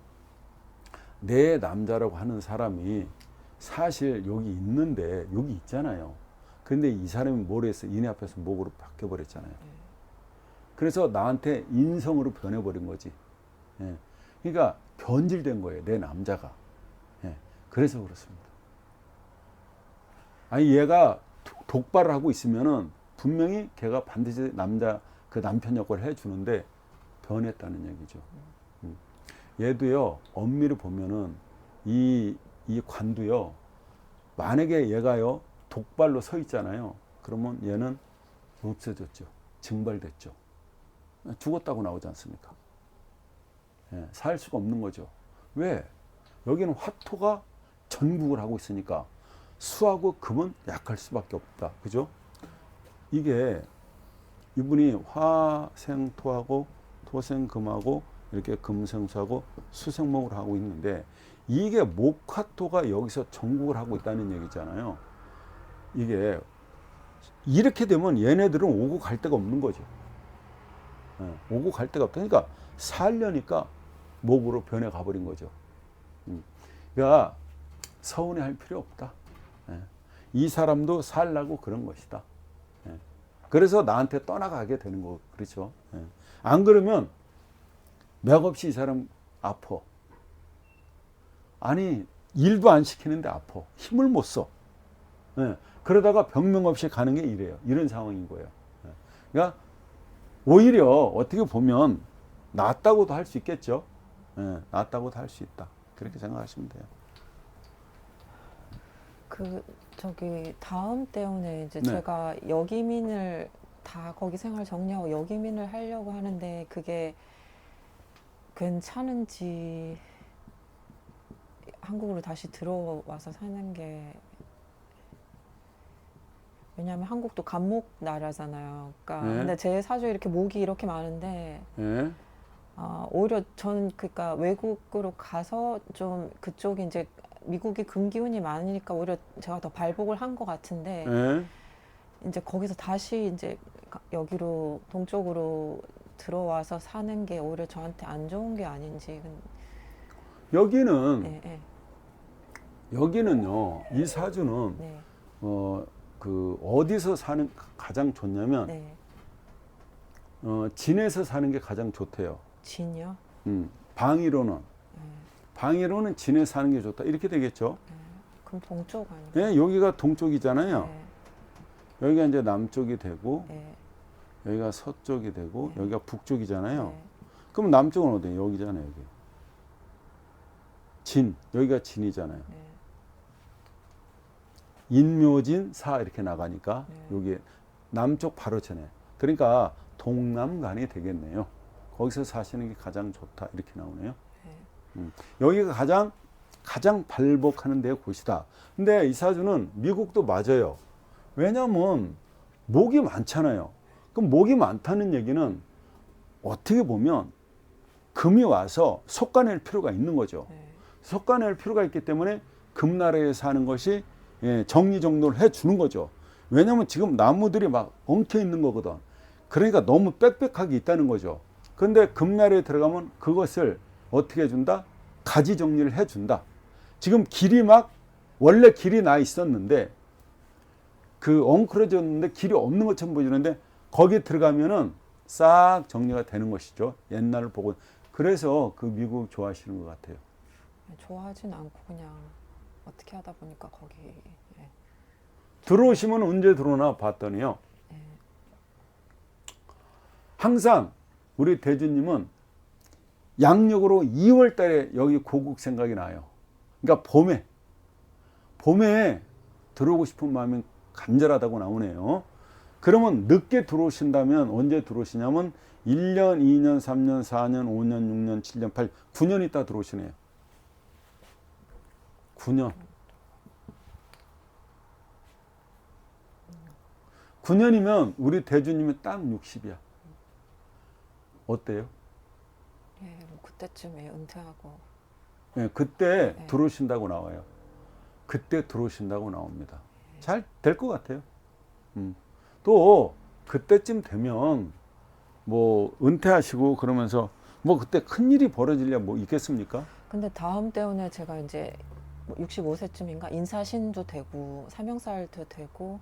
내 남자라고 하는 사람이 사실 여기 있는데, 여기 있잖아요. 근데 이 사람이 뭘 했어? 이내 앞에서 목으로 바뀌어버렸잖아요. 그래서 나한테 인성으로 변해버린 거지. 예. 그러니까 변질된 거예요, 내 남자가. 예. 그래서 그렇습니다. 아니, 얘가 독발을 하고 있으면은 분명히 걔가 반드시 그 남편 역할을 해주는데 변했다는 얘기죠. 얘도요, 엄밀히 보면은 이 관도요, 만약에 얘가요 독발로 서 있잖아요. 그러면 얘는 없어졌죠. 증발됐죠. 죽었다고 나오지 않습니까? 예, 살 수가 없는 거죠. 왜? 여기는 화토가 전국을 하고 있으니까 수하고 금은 약할 수밖에 없다. 그죠? 이게 이분이 화생토하고 토생금하고 이렇게 금생수하고 수생목을 하고 있는데, 이게 목화토가 여기서 전국을 하고 있다는 얘기잖아요. 이게 이렇게 되면 얘네들은 오고 갈 데가 없는 거죠. 예, 오고 갈 데가 없다. 그러니까 살려니까 목으로 변해 가버린 거죠. 그러니까 서운해할 필요 없다. 예, 이 사람도 살라고 그런 것이다. 예, 그래서 나한테 떠나가게 되는 거, 그렇죠. 예, 안 그러면 맥없이 이 사람 아파. 아니, 일도 안 시키는데 아파. 힘을 못 써. 예, 그러다가 병명 없이 가는 게 이래요. 이런 상황인 거예요. 예, 그러니까 오히려 어떻게 보면 낫다고도 할 수 있겠죠. 예, 낫다고도 할 수 있다. 그렇게 생각하시면 돼요. 다음 때문에 이제 네. 제가 여기민을 다 거기 생활 정리하고 여기민을 하려고 하는데 그게 괜찮은지, 한국으로 다시 들어와서 사는 게, 왜냐하면 한국도 간목 나라잖아요. 그러니까 네. 근데 제 사주에 이렇게 목이 이렇게 많은데, 예, 오히려 저는 그러니까 외국으로 가서 좀 그쪽이 이제 미국이 금기운이 많으니까 오히려 제가 더 발복을 한 것 같은데, 예. 이제 거기서 다시 이제 여기로 동쪽으로 들어와서 사는 게 오히려 저한테 안 좋은 게 아닌지. 여기는 예, 예, 여기는요, 이 사주는 네, 그 어디서 사는 가장 좋냐면 네. 진에서 사는 게 가장 좋대요. 진요? 방위로는 네. 방위로는 진에 사는 게 좋다 이렇게 되겠죠. 네. 그럼 동쪽 아니에요? 예, 여기가 동쪽이잖아요. 네. 여기가 이제 남쪽이 되고 네. 여기가 서쪽이 되고 네. 여기가 북쪽이잖아요. 네. 그럼 남쪽은 어디예요? 여기잖아요. 여기. 진 여기가 진이잖아요. 네. 인묘진 사 이렇게 나가니까 네. 여기 남쪽 바로 전에 그러니까 동남간이 되겠네요. 거기서 사시는 게 가장 좋다 이렇게 나오네요. 네. 여기가 가장 발복하는 데 곳이다. 근데 이 사주는 미국도 맞아요. 왜냐하면 목이 많잖아요. 그럼 목이 많다는 얘기는 어떻게 보면 금이 와서 솎아낼 필요가 있는 거죠. 네. 솎아낼 필요가 있기 때문에 금나라에 사는 것이 정리정돈을 해주는 거죠. 왜냐하면 지금 나무들이 막 엉켜 있는 거거든. 그러니까 너무 빽빽하게 있다는 거죠. 그런데 금나라에 들어가면 그것을 어떻게 해준다? 가지 정리를 해준다. 지금 길이 막 원래 길이 나 있었는데 그 엉클어졌는데 길이 없는 것처럼 보이는데 거기 들어가면은 싹 정리가 되는 것이죠. 옛날을 보고. 그래서 그 미국 좋아하시는 것 같아요. 좋아하진 않고 그냥 어떻게 하다 보니까 거기. 예. 들어오시면 언제 들어오나 봤더니요. 예. 항상 우리 대주님은 양력으로 2월 달에 여기 고국 생각이 나요. 그러니까 봄에 들어오고 싶은 마음이 간절하다고 나오네요. 그러면 늦게 들어오신다면 언제 들어오시냐면 1년, 2년, 3년, 4년, 5년, 6년, 7년, 8년, 9년 있다 들어오시네요. 9년. 9년이면 우리 대주님이 딱 60이야. 어때요? 예, 뭐 그때쯤에 은퇴하고. 네, 그때 네. 들어오신다고 나와요. 그때 들어오신다고 나옵니다. 잘 될 것 같아요. 또 그때쯤 되면 뭐 은퇴하시고 그러면서 뭐 그때 큰일이 벌어질려 뭐 있겠습니까? 근데 다음 때문에 제가 이제 65세쯤인가 인사신도 되고 사명살도 되고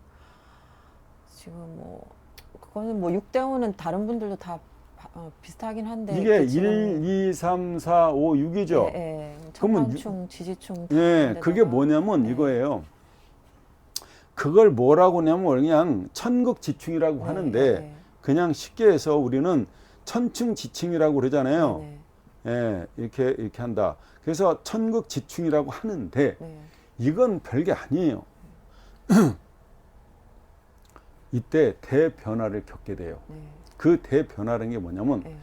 지금 뭐 그거는 뭐 6대운은 다른 분들도 다 비슷하긴 한데 이게 그 지금 1, 2, 3, 4, 5, 6이죠. 예, 예. 그러면 천간충, 지지충 예, 그게 뭐냐면 네. 이거예요. 그걸 뭐라고 하냐면 그냥 천극지충이라고 네, 하는데 네, 그냥 쉽게 해서 우리는 천충지충이라고 그러잖아요. 네, 예, 이렇게 한다. 그래서 천극지충이라고 하는데 네, 이건 별게 아니에요. 이때 대변화를 겪게 돼요. 네, 그 대변화라는 게 뭐냐면 네,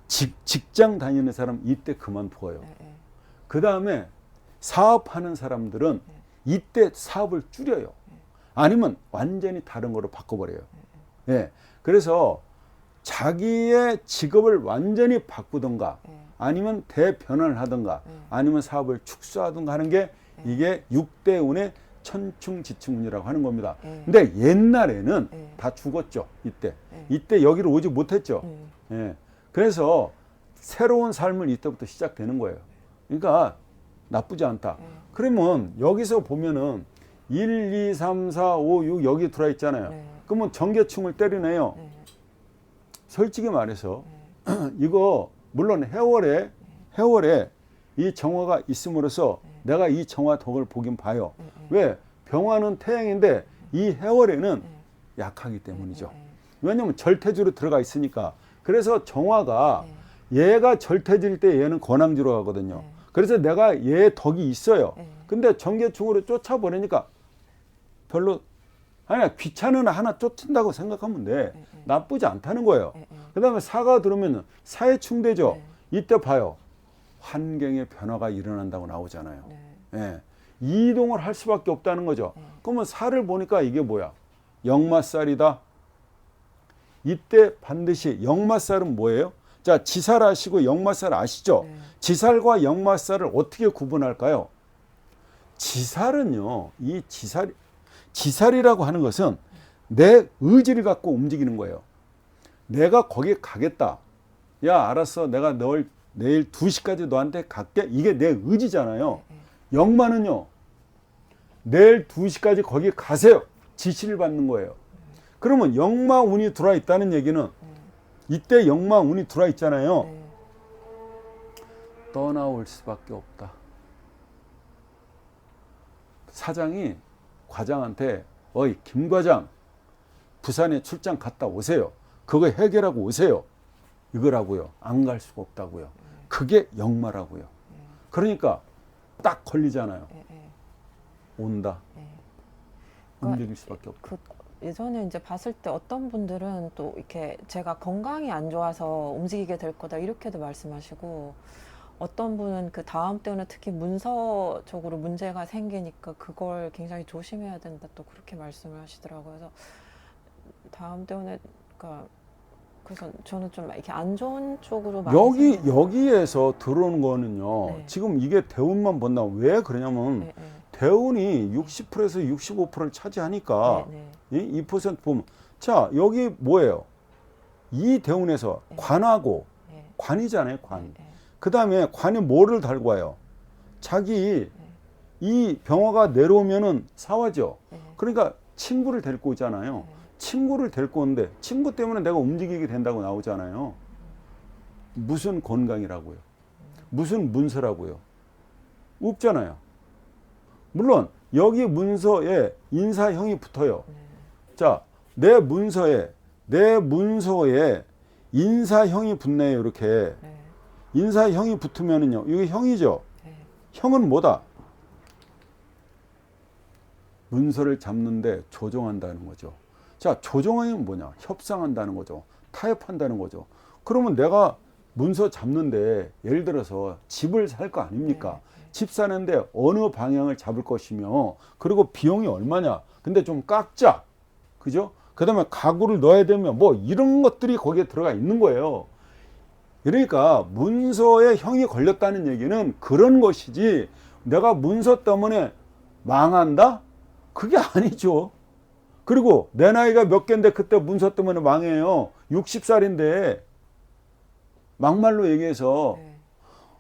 직장 다니는 사람 이때 그만둬요. 네, 네, 그 다음에 사업하는 사람들은 네. 이때 사업을 줄여요. 아니면 완전히 다른 거로 바꿔버려요. 예. 그래서 자기의 직업을 완전히 바꾸던가 네, 아니면 대변화를 하던가 네. 아니면 사업을 축소하던가 하는 게 이게 6대 운의 천충지충운이라고 하는 겁니다. 네. 근데 옛날에는 네. 다 죽었죠. 이때. 네. 이때 여기를 오지 못했죠. 네. 예. 그래서 새로운 삶은 이때부터 시작되는 거예요. 그러니까 나쁘지 않다. 네. 그러면 여기서 보면은 1, 2, 3, 4, 5, 6 여기 들어와 있잖아요. 네. 그러면 정계충을 때리네요. 네. 솔직히 말해서 네. 이거 물론 해월에 이 정화가 있음으로써 내가 이 정화 덕을 보긴 봐요. 네. 네. 왜? 병화는 태양인데 이 해월에는 네. 약하기 때문이죠. 네. 왜냐하면 절태주로 들어가 있으니까. 그래서 정화가 네. 얘가 절태질 때 얘는 건황지로 가거든요. 네. 그래서 내가 얘 덕이 있어요. 네. 근데 정계충으로 쫓아버리니까 별로 아니야 귀찮은 하나 쫓는다고 생각하면 돼. 네. 나쁘지 않다는 거예요. 네. 네. 그 다음에 사가 들으면 사해충되죠. 네. 이때 봐요. 환경의 변화가 일어난다고 나오잖아요. 네. 예. 이동을 할 수밖에 없다는 거죠. 네. 그러면 살을 보니까 이게 뭐야? 역마살이다. 이때 반드시 역마살은 뭐예요? 자, 지살 아시고 역마살 아시죠? 네. 지살과 역마살을 어떻게 구분할까요? 지살은요, 지살이라고 하는 것은 내 의지를 갖고 움직이는 거예요. 내가 거기 가겠다. 야, 알았어. 내가 내일 2시까지 너한테 갈게. 이게 내 의지잖아요. 네. 역마는요, 내일 2시까지 거기 가세요. 지시를 받는 거예요. 그러면 역마운이 들어와 있다는 얘기는 이때 역마운이 들어와 있잖아요. 네. 떠나올 수밖에 없다. 사장이 과장한테 어이 김 과장 부산에 출장 갔다 오세요. 그거 해결하고 오세요. 이거라고요. 안 갈 수가 없다고요. 그게 역마라고요. 그러니까 딱 걸리잖아요. 온다. 움직일 수밖에 없다. 그 예전에 이제 봤을 때 어떤 분들은 또 이렇게 제가 건강이 안 좋아서 움직이게 될 거다 이렇게도 말씀하시고, 어떤 분은 그 다음 때는 특히 문서적으로 문제가 생기니까 그걸 굉장히 조심해야 된다 또 그렇게 말씀을 하시더라고요. 그래서 다음 때는 그러니까 그래서 저는 좀 이렇게 안 좋은 쪽으로 많이 여기에서 들어오는 거는요. 네. 지금 이게 대운만 본다면 왜 그러냐면 네, 네. 대운이 60%에서 65%를 차지하니까 네, 이 2% 보면 자 여기 뭐예요? 이 대운에서 네. 관하고 네. 관이잖아요. 관. 네, 네. 그 다음에 관이 뭐를 달고 와요? 자기 이 병화가 내려오면은 사화죠. 네. 그러니까 친구를 데리고 오잖아요. 네. 친구를 데리고 오는데 친구 때문에 내가 움직이게 된다고 나오잖아요. 무슨 건강이라고요? 무슨 문서라고요? 없잖아요. 물론 여기 문서에 인사형이 붙어요. 자, 내 문서에 인사형이 붙네요. 이렇게 네. 인사형이 붙으면은요. 이게 형이죠. 네. 형은 뭐다? 문서를 잡는데 조종한다는 거죠. 자, 조종하면 뭐냐? 협상한다는 거죠. 타협한다는 거죠. 그러면 내가 문서 잡는데 예를 들어서 집을 살 거 아닙니까? 집 사는데 어느 방향을 잡을 것이며 그리고 비용이 얼마냐? 근데 좀 깎자. 그죠? 그 다음에 가구를 넣어야 되면 뭐 이런 것들이 거기에 들어가 있는 거예요. 그러니까 문서에 형이 걸렸다는 얘기는 그런 것이지 내가 문서 때문에 망한다? 그게 아니죠. 그리고 내 나이가 몇 갠데 그때 문서 때문에 망해요. 60살인데 막말로 얘기해서 네.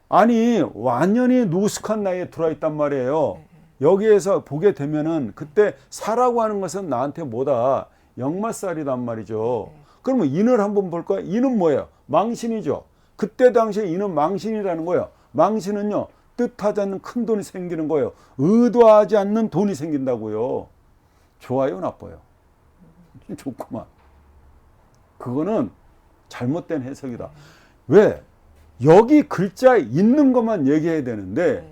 아니 완전히 노숙한 나이에 들어와 있단 말이에요. 여기에서 보게 되면은 그때 사라고 하는 것은 나한테 뭐다? 역마살이단 말이죠. 그러면 인을 한번 볼 거야. 인은 뭐예요? 망신이죠. 그때 당시에 인은 망신이라는 거예요. 망신은요 뜻하지 않는 큰 돈이 생기는 거예요. 의도하지 않는 돈이 생긴다고요. 좋아요, 나빠요? 좋구만. 그거는 잘못된 해석이다. 왜? 여기 글자에 있는 것만 얘기해야 되는데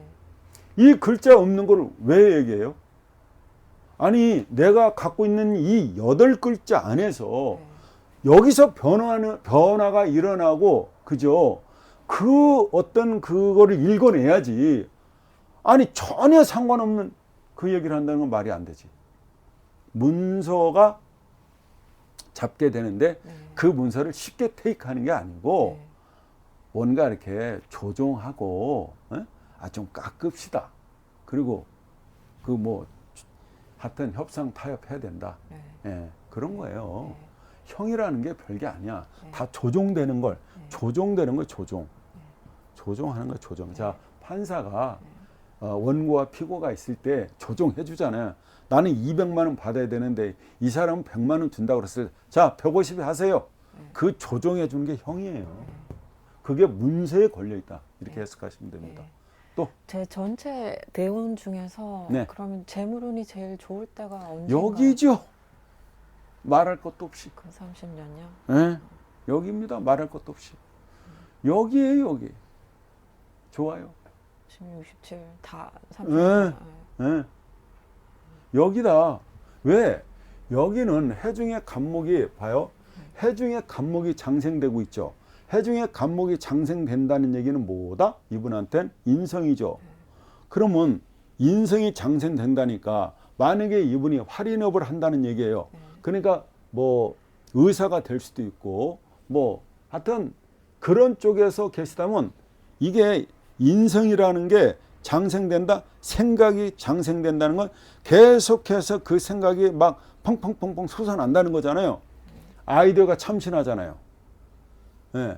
이 글자 없는 걸 왜 얘기해요? 아니 내가 갖고 있는 이 8글자 안에서 여기서 변화가 일어나고 그죠? 그 어떤 그거를 읽어내야지. 아니 전혀 상관없는 그 얘기를 한다는 건 말이 안 되지. 문서가 잡게 되는데 그 문서를 쉽게 테이크하는 게 아니고 뭔가 이렇게 조종하고 좀 깎읍시다. 그리고 그 뭐 하여튼 협상 타협해야 된다. 예, 그런 거예요. 형이라는 게 별게 아니야. 다 조종되는 걸 조종하는 거 조종. 자, 판사가 원고와 피고가 있을 때 조종해 주잖아요. 나는 200만 원 받아야 되는데 이 사람은 100만 원 준다고 그랬을 때 자 150 하세요. 그 조종해 주는 게 형이에요. 그게 문서에 걸려 있다. 이렇게 해석하시면 됩니다. 또 제 전체 대운 중에서 네. 그러면 재물운이 제일 좋을 때가 언제인가요? 여기죠. 말할 것도 없이. 그 30년요? 네, 여기입니다. 말할 것도 없이. 여기에요, 여기. 좋아요. 16, 67, 다 네. 30년. 네. 여기다. 왜? 여기는 해중의 간목이 봐요. 해중의 간목이 장생되고 있죠. 해중의 간목이 장생된다는 얘기는 뭐다? 이분한테는 인성이죠. 그러면 인성이 장생된다니까 만약에 이분이 활인업을 한다는 얘기예요. 그러니까 뭐 의사가 될 수도 있고 뭐 하여튼 그런 쪽에서 계시다면 이게 인성이라는 게 장생된다, 생각이 장생된다는 건 계속해서 그 생각이 막 펑펑펑펑 솟아난다는 거잖아요. 아이디어가 참신하잖아요. 예.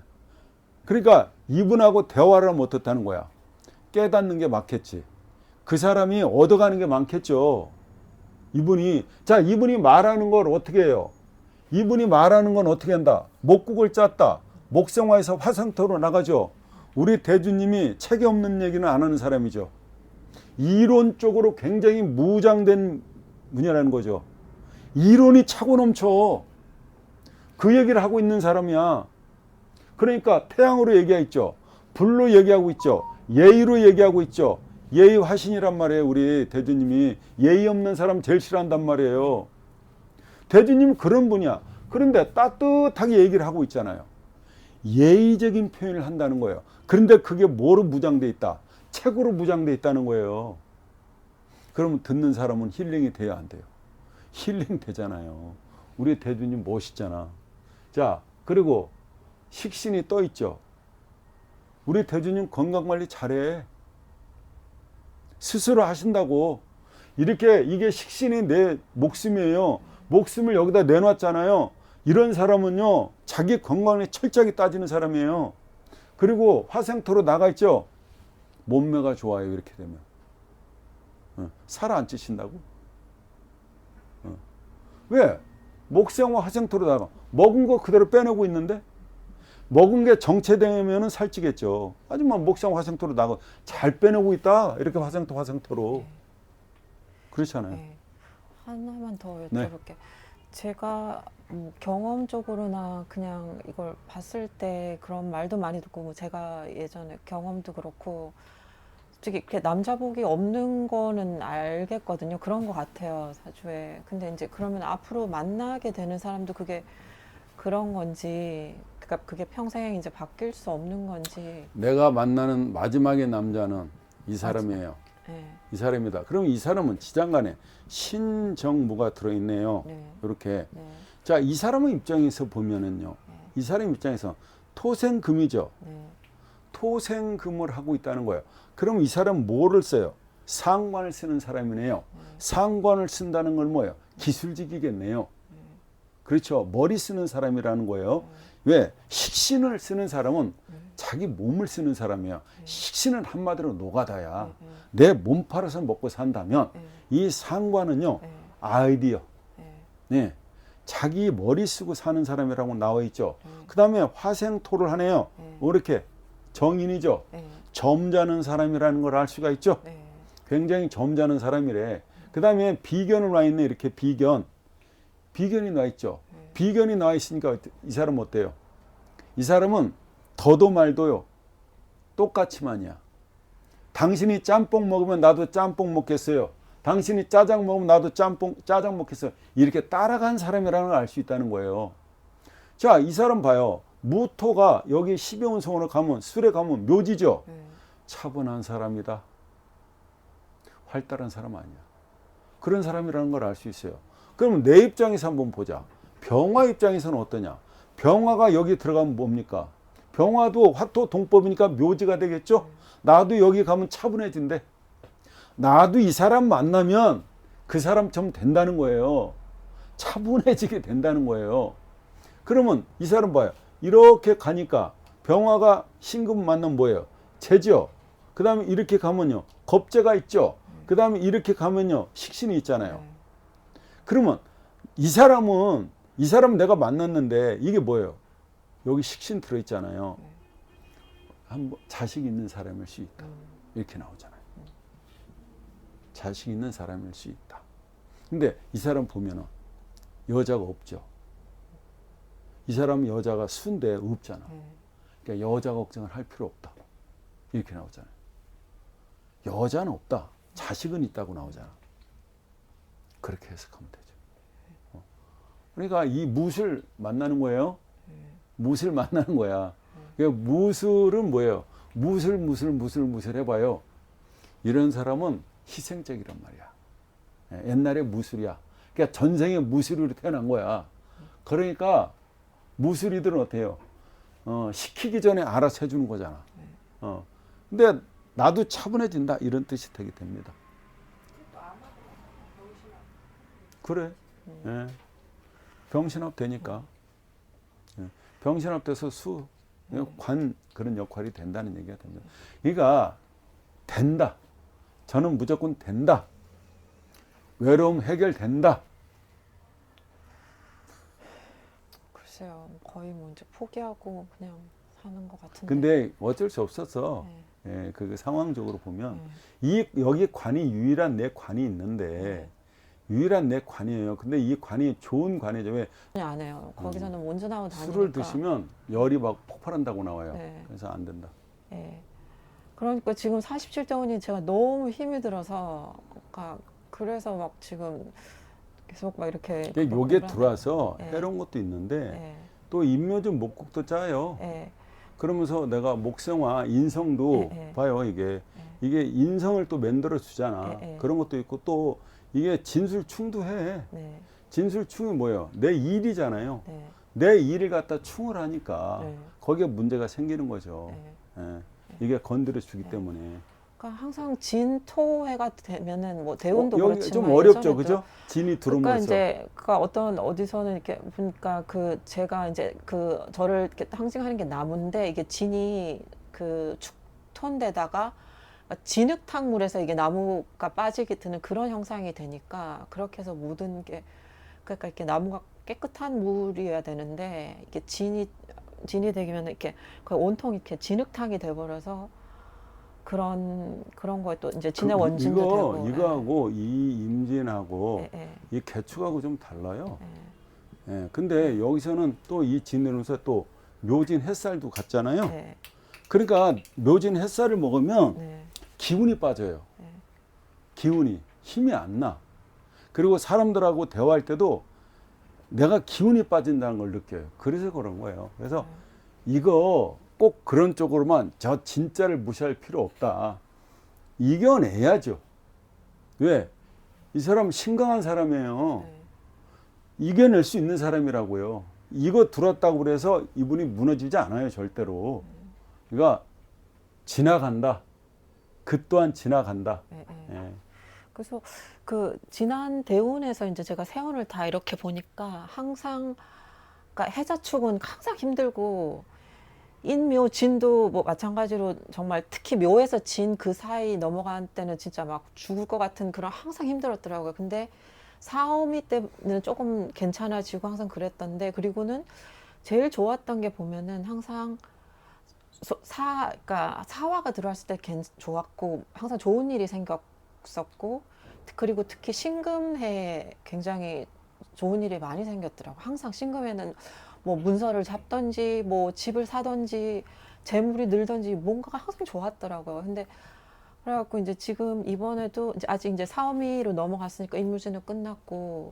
그러니까 이분하고 대화를 못했다는 거야. 깨닫는 게 많겠지. 그 사람이 얻어가는 게 많겠죠. 이분이 말하는 걸 어떻게 해요? 이분이 말하는 건 어떻게 한다? 목국을 짰다. 목성화에서 화성토로 나가죠. 우리 대주님이 책이 없는 얘기는 안 하는 사람이죠. 이론적으로 굉장히 무장된 분이라는 거죠. 이론이 차고 넘쳐. 그 얘기를 하고 있는 사람이야. 그러니까 태양으로 얘기하고 불로 얘기하고 있죠. 예의로 얘기하고 있죠. 예의 화신이란 말이에요. 우리 대주님이 예의 없는 사람 제일 싫어한단 말이에요. 대주님은 그런 분이야. 그런데 따뜻하게 얘기를 하고 있잖아요. 예의적인 표현을 한다는 거예요. 그런데 그게 뭐로 무장돼 있다? 책으로 무장돼 있다는 거예요. 그러면 듣는 사람은 힐링이 돼야 안 돼요? 힐링 되잖아요. 우리 대주님 멋있잖아. 자, 그리고 식신이 떠 있죠. 우리 대주님 건강관리 잘해. 스스로 하신다고. 이게 식신이 내 목숨이에요. 목숨을 여기다 내놨잖아요. 이런 사람은요, 자기 건강을 철저하게 따지는 사람이에요. 그리고 화생토로 나가 있죠. 몸매가 좋아요. 이렇게 되면 살 안 찌신다고? 왜? 목생화 화생토로 나가. 먹은 거 그대로 빼내고 있는데, 먹은 게 정체되면은 살찌겠죠. 하지만 목생화 화생토로 나가 잘 빼내고 있다. 이렇게 화생토로. 그렇잖아요. 네. 하나만 더 여쭤볼게. 네. 제가 경험적으로나 그냥 이걸 봤을 때 그런 말도 많이 듣고, 제가 예전에 경험도 그렇고, 솔직히 이렇게 남자복이 없는 거는 알겠거든요. 그런 것 같아요, 사주에. 근데 이제 그러면 앞으로 만나게 되는 사람도 그게 그런 건지, 그러니까 그게 평생 이제 바뀔 수 없는 건지. 내가 만나는 마지막의 남자는 이 사람이에요. 네. 이 사람이다. 그럼 이 사람은 지장간에 신정무가 들어있네요. 네. 이렇게. 네. 자, 이 사람의 입장에서 보면은요. 이 사람 입장에서 토생금이죠. 네. 토생금을 하고 있다는 거예요. 그럼 이 사람은 뭐를 써요? 상관을 쓰는 사람이네요. 상관을 쓴다는 건 뭐예요? 기술직이겠네요. 그렇죠. 머리 쓰는 사람이라는 거예요. 왜? 식신을 쓰는 사람은 자기 몸을 쓰는 사람이에요. 식신은 한마디로 노가다야. 내 몸 팔아서 먹고 산다면 이 상관은요, 아이디어. 네. 자기 머리 쓰고 사는 사람이라고 나와 있죠. 그 다음에 화생토를 하네요. 이렇게 정인이죠. 점잖은 사람이라는 걸 알 수가 있죠. 굉장히 점잖은 사람이래. 그 다음에 비견을 와 있네. 이렇게 비견이 나 있죠. 비견이 나와 있으니까 이 사람은 어때요? 이 사람은 더도 말도요, 똑같이만이야. 당신이 짬뽕 먹으면 나도 짬뽕 먹겠어요. 당신이 짜장 먹으면 나도 짜장 먹겠어요. 이렇게 따라간 사람이라는 걸 알 수 있다는 거예요. 자, 이 사람 봐요. 무토가 여기 12운성으로 가면, 술에 가면 묘지죠. 차분한 사람이다. 활달한 사람 아니야. 그런 사람이라는 걸 알 수 있어요. 그러면 내 입장에서 한번 보자. 병화 입장에서는 어떠냐? 병화가 여기 들어가면 뭡니까? 병화도 화토 동법이니까 묘지가 되겠죠? 나도 여기 가면 차분해진대. 나도 이 사람 만나면 그 사람처럼 된다는 거예요. 차분해지게 된다는 거예요. 그러면 이 사람 봐요. 이렇게 가니까 병화가 신금 만나면 뭐예요? 재죠. 그 다음에 이렇게 가면요, 겁재가 있죠. 그 다음에 이렇게 가면요, 식신이 있잖아요. 그러면 이 사람은 내가 만났는데 이게 뭐예요? 여기 식신 들어있잖아요. 한번 자식 있는 사람일 수 있다. 이렇게 나오잖아요. 자식 있는 사람일 수 있다. 근데 이 사람 보면은 여자가 없죠. 이 사람은 여자가 순대 없잖아. 그러니까 여자 걱정을 할 필요 없다. 이렇게 나오잖아요. 여자는 없다. 자식은 있다고 나오잖아. 그렇게 해석하면 되죠. 그러니까 이 무술 만나는 거예요. 무술 만나는 거야. 그러니까 무술은 뭐예요? 무술 해봐요. 이런 사람은 희생적이란 말이야. 옛날에 무술이야. 그러니까 전생에 무술으로 태어난 거야. 그러니까 무술이들은 어때요? 시키기 전에 알아서 해주는 거잖아. 근데 나도 차분해진다. 이런 뜻이 되게 됩니다. 그래. 예. 병신합 되니까. 병신합 돼서 관 그런 역할이 된다는 얘기가 됩니다. 그러니까 된다. 저는 무조건 된다. 외로움 해결된다. 글쎄요, 거의 뭐 이제 포기하고 그냥 사는 것 같은데. 근데 어쩔 수 없어서 네. 예, 그 상황적으로 보면 네. 여기 관이 유일한 내 관이 있는데 유일한 내 관이에요. 근데 이 관이 좋은 관이죠. 왜 아니, 안 해요. 거기서는 운전하고 다니니까. 술을 드시면 열이 막 폭발한다고 나와요. 네. 그래서 안 된다. 예. 그러니까 지금 47대원이 제가 너무 힘이 들어서, 그러니까 그래서 막 지금 계속 막 이렇게. 요게 그거를 들어와서 예. 해로운 것도 있는데 예. 또 인묘준 목국도 짜요. 예. 그러면서 내가 목성화 인성도 예, 예. 봐요. 이게 인성을 또 만들어 주잖아. 예, 예. 그런 것도 있고 또 이게 진술충도 해. 네. 진술충이 뭐예요? 내 일이잖아요. 네. 내 일을 갖다 충을 하니까 네. 거기에 문제가 생기는 거죠. 네. 예. 이게 건드려 주기 네. 때문에. 그러니까 항상 진토해가 되면은 뭐 대운도 여기 그렇지만 좀 어렵죠, 예전에도 그죠? 진이 그러니까 들어오면서. 이제 그가 어떤 어디서는 이렇게 보니까 그 제가 이제 그 저를 이렇게 상징하는 게 나무인데 이게 진이 그 축톤데다가 진흙탕물에서 이게 나무가 빠지게 되는 그런 형상이 되니까 그렇게 해서 모든 게 그러니까 이렇게 나무가 깨끗한 물이어야 되는데 이게 진이 되면 이렇게 거의 온통 이렇게 진흙탕이 돼버려서 그런 거에 또 이제 진의 원진도 되고. 이거하고 이 임진하고 예, 예, 이 개축하고 좀 달라요. 예, 예. 근데 여기서는 또 이 진으로서 또 묘진 햇살도 같잖아요. 예, 그러니까 묘진 햇살을 먹으면 네, 기운이 빠져요. 예. 기운이 힘이 안 나. 그리고 사람들하고 대화할 때도 내가 기운이 빠진다는 걸 느껴요. 그래서 그런 거예요. 그래서 이거 꼭 그런 쪽으로만 저 진짜를 무시할 필요 없다. 이겨내야죠. 왜? 이 사람 신강한 사람이에요. 네. 이겨낼 수 있는 사람이라고요. 이거 들었다고 그래서 이분이 무너지지 않아요. 절대로. 그러니까 지나간다. 그 또한 지나간다. 예, 예. 예. 그래서 그 지난 대운에서 이제 제가 세운을 다 이렇게 보니까 항상 그러니까 해자축은 항상 힘들고 인묘 진도 뭐 마찬가지로 정말 특히 묘에서 진 그 사이 넘어간 때는 진짜 막 죽을 것 같은 그런 항상 힘들었더라고요. 근데 사오미 때는 조금 괜찮아지고 항상 그랬던데 그리고는 제일 좋았던 게 보면은 항상 그러니까 사화가 들어왔을 때 좋았고 항상 좋은 일이 생겼었고 그리고 특히 신금해에 굉장히 좋은 일이 많이 생겼더라고. 항상 신금에는 뭐 문서를 잡던지 뭐 집을 사던지 재물이 늘던지 뭔가가 항상 좋았더라고요. 근데 그래갖고 이제 지금 이번에도 이제 아직 이제 사오미로 넘어갔으니까 인물진은 끝났고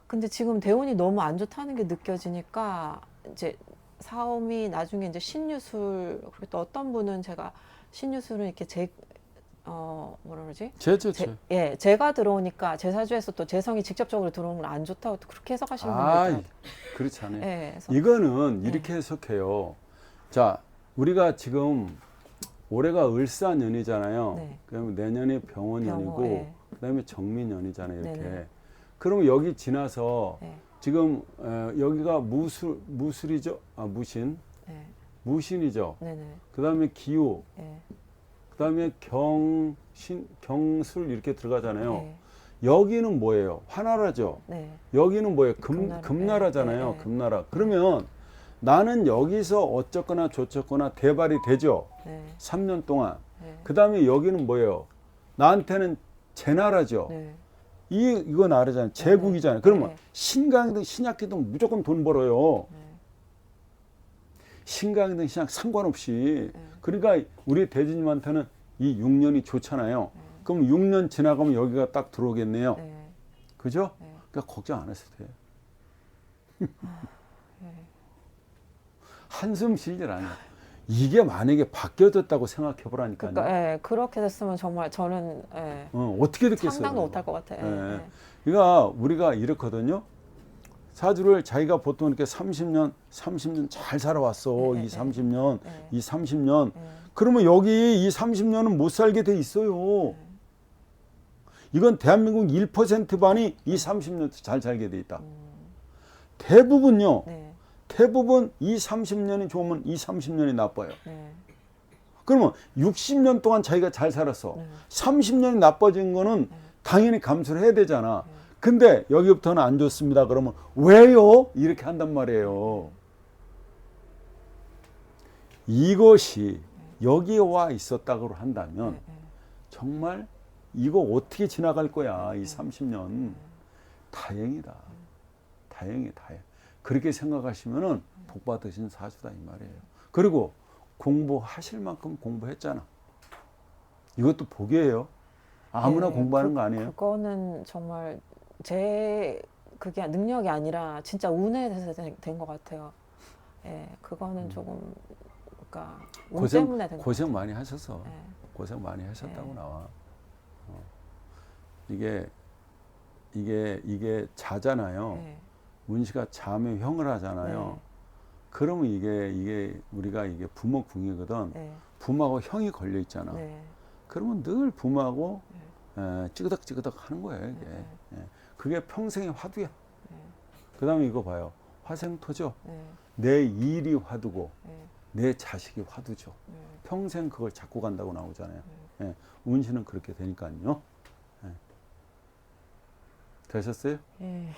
근데 지금 대운이 너무 안 좋다는 게 느껴지니까 이제 사오미 나중에 이제 신유술 그리고 또 어떤 분은 제가 신유술은 이렇게 뭐라 그러지? 예, 제가 들어오니까 제사주에서 또 재성이 직접적으로 들어오는 건 안 좋다고 또 그렇게 해석하시는 분들 있더라고요. 그렇지 않아요. 예, 그래서 이거는 이렇게 해석해요. 자, 우리가 지금 올해가 을사년이잖아요. 네. 그러면 내년이 병원년이고 예. 그다음에 정민년이잖아요. 이렇게. 네네. 그러면 여기 지나서 예, 지금 여기가 무술이죠. 무신. 예, 무신이죠. 네네. 그다음에 기호. 예, 그다음에 경술 이렇게 들어가잖아요. 예, 여기는 뭐예요? 화나라죠. 네. 여기는 뭐예요? 금나라. 금나라잖아요. 예, 예. 금나라. 그러면 나는 여기서 어쩌거나 저쩌거나 대발이 되죠. 네. 3년 동안. 네. 그 다음에 여기는 뭐예요? 나한테는 제 나라죠. 네. 이거 나라잖아요. 제국이잖아요. 그러면 네. 신강이든 신약이든 무조건 돈 벌어요. 네. 신강이든 신약 상관없이. 네. 그러니까 우리 대주님한테는 이 6년이 좋잖아요. 네. 그럼 6년 지나가면 여기가 딱 들어오겠네요. 네. 그죠? 네. 그러니까 걱정 안 하셔도 돼요. 네. 한숨 쉬질 않아요. 이게 만약에 바뀌어졌다고 생각해 보라니까요. 그러니까 예, 그렇게 됐으면 정말 저는 예, 어떻게 됐겠어요? 상상도 못할 것 같아요. 예, 예. 그러니까 우리가 이렇거든요. 사주를 자기가 보통 이렇게 30년 잘 살아왔어. 네, 이 네, 30년, 네. 이 30년. 예, 그러면 여기 이 30년은 못 살게 돼 있어요. 이건 대한민국 1% 반이 이 30년 잘 살게 돼 있다. 대부분요. 네. 대부분 이 30년이 좋으면 이 30년이 나빠요. 네. 그러면 60년 동안 자기가 잘 살았어. 네. 30년이 나빠진 거는 네. 당연히 감수를 해야 되잖아. 네. 근데 여기부터는 안 좋습니다. 그러면 왜요? 이렇게 한단 말이에요. 이것이 여기에 와 있었다고 한다면 네, 네. 정말 이거 어떻게 지나갈 거야, 이 30년. 다행이다. 다행이다. 다행. 그렇게 생각하시면은 복 받으신 사주다 이 말이에요. 그리고 공부하실 만큼 공부했잖아. 이것도 복이에요. 아무나 네, 공부하는 거 아니에요. 그거는 정말 제 그게 능력이 아니라 진짜 운에 대해서 된 것 같아요. 예, 그거는 조금 그러니까 운 때문에 된 것 고생 같아요. 많이 하셔서 예, 고생 많이 하셨다고 네. 나와. 이게 자잖아요. 예, 운시가 자면 형을 하잖아요. 네. 그러면 이게 우리가 이게 부모궁이거든. 네, 부모하고 형이 걸려 있잖아. 네, 그러면 늘 부모하고 찌그덕찌그덕 하는 거예요, 이게. 네. 예. 그게 평생의 화두야. 네. 그 다음에 이거 봐요. 화생토죠. 네, 내 일이 화두고 네, 내 자식이 화두죠. 네. 평생 그걸 잡고 간다고 나오잖아요. 예. 운시는 그렇게 되니까요. 예. 되셨어요? 예.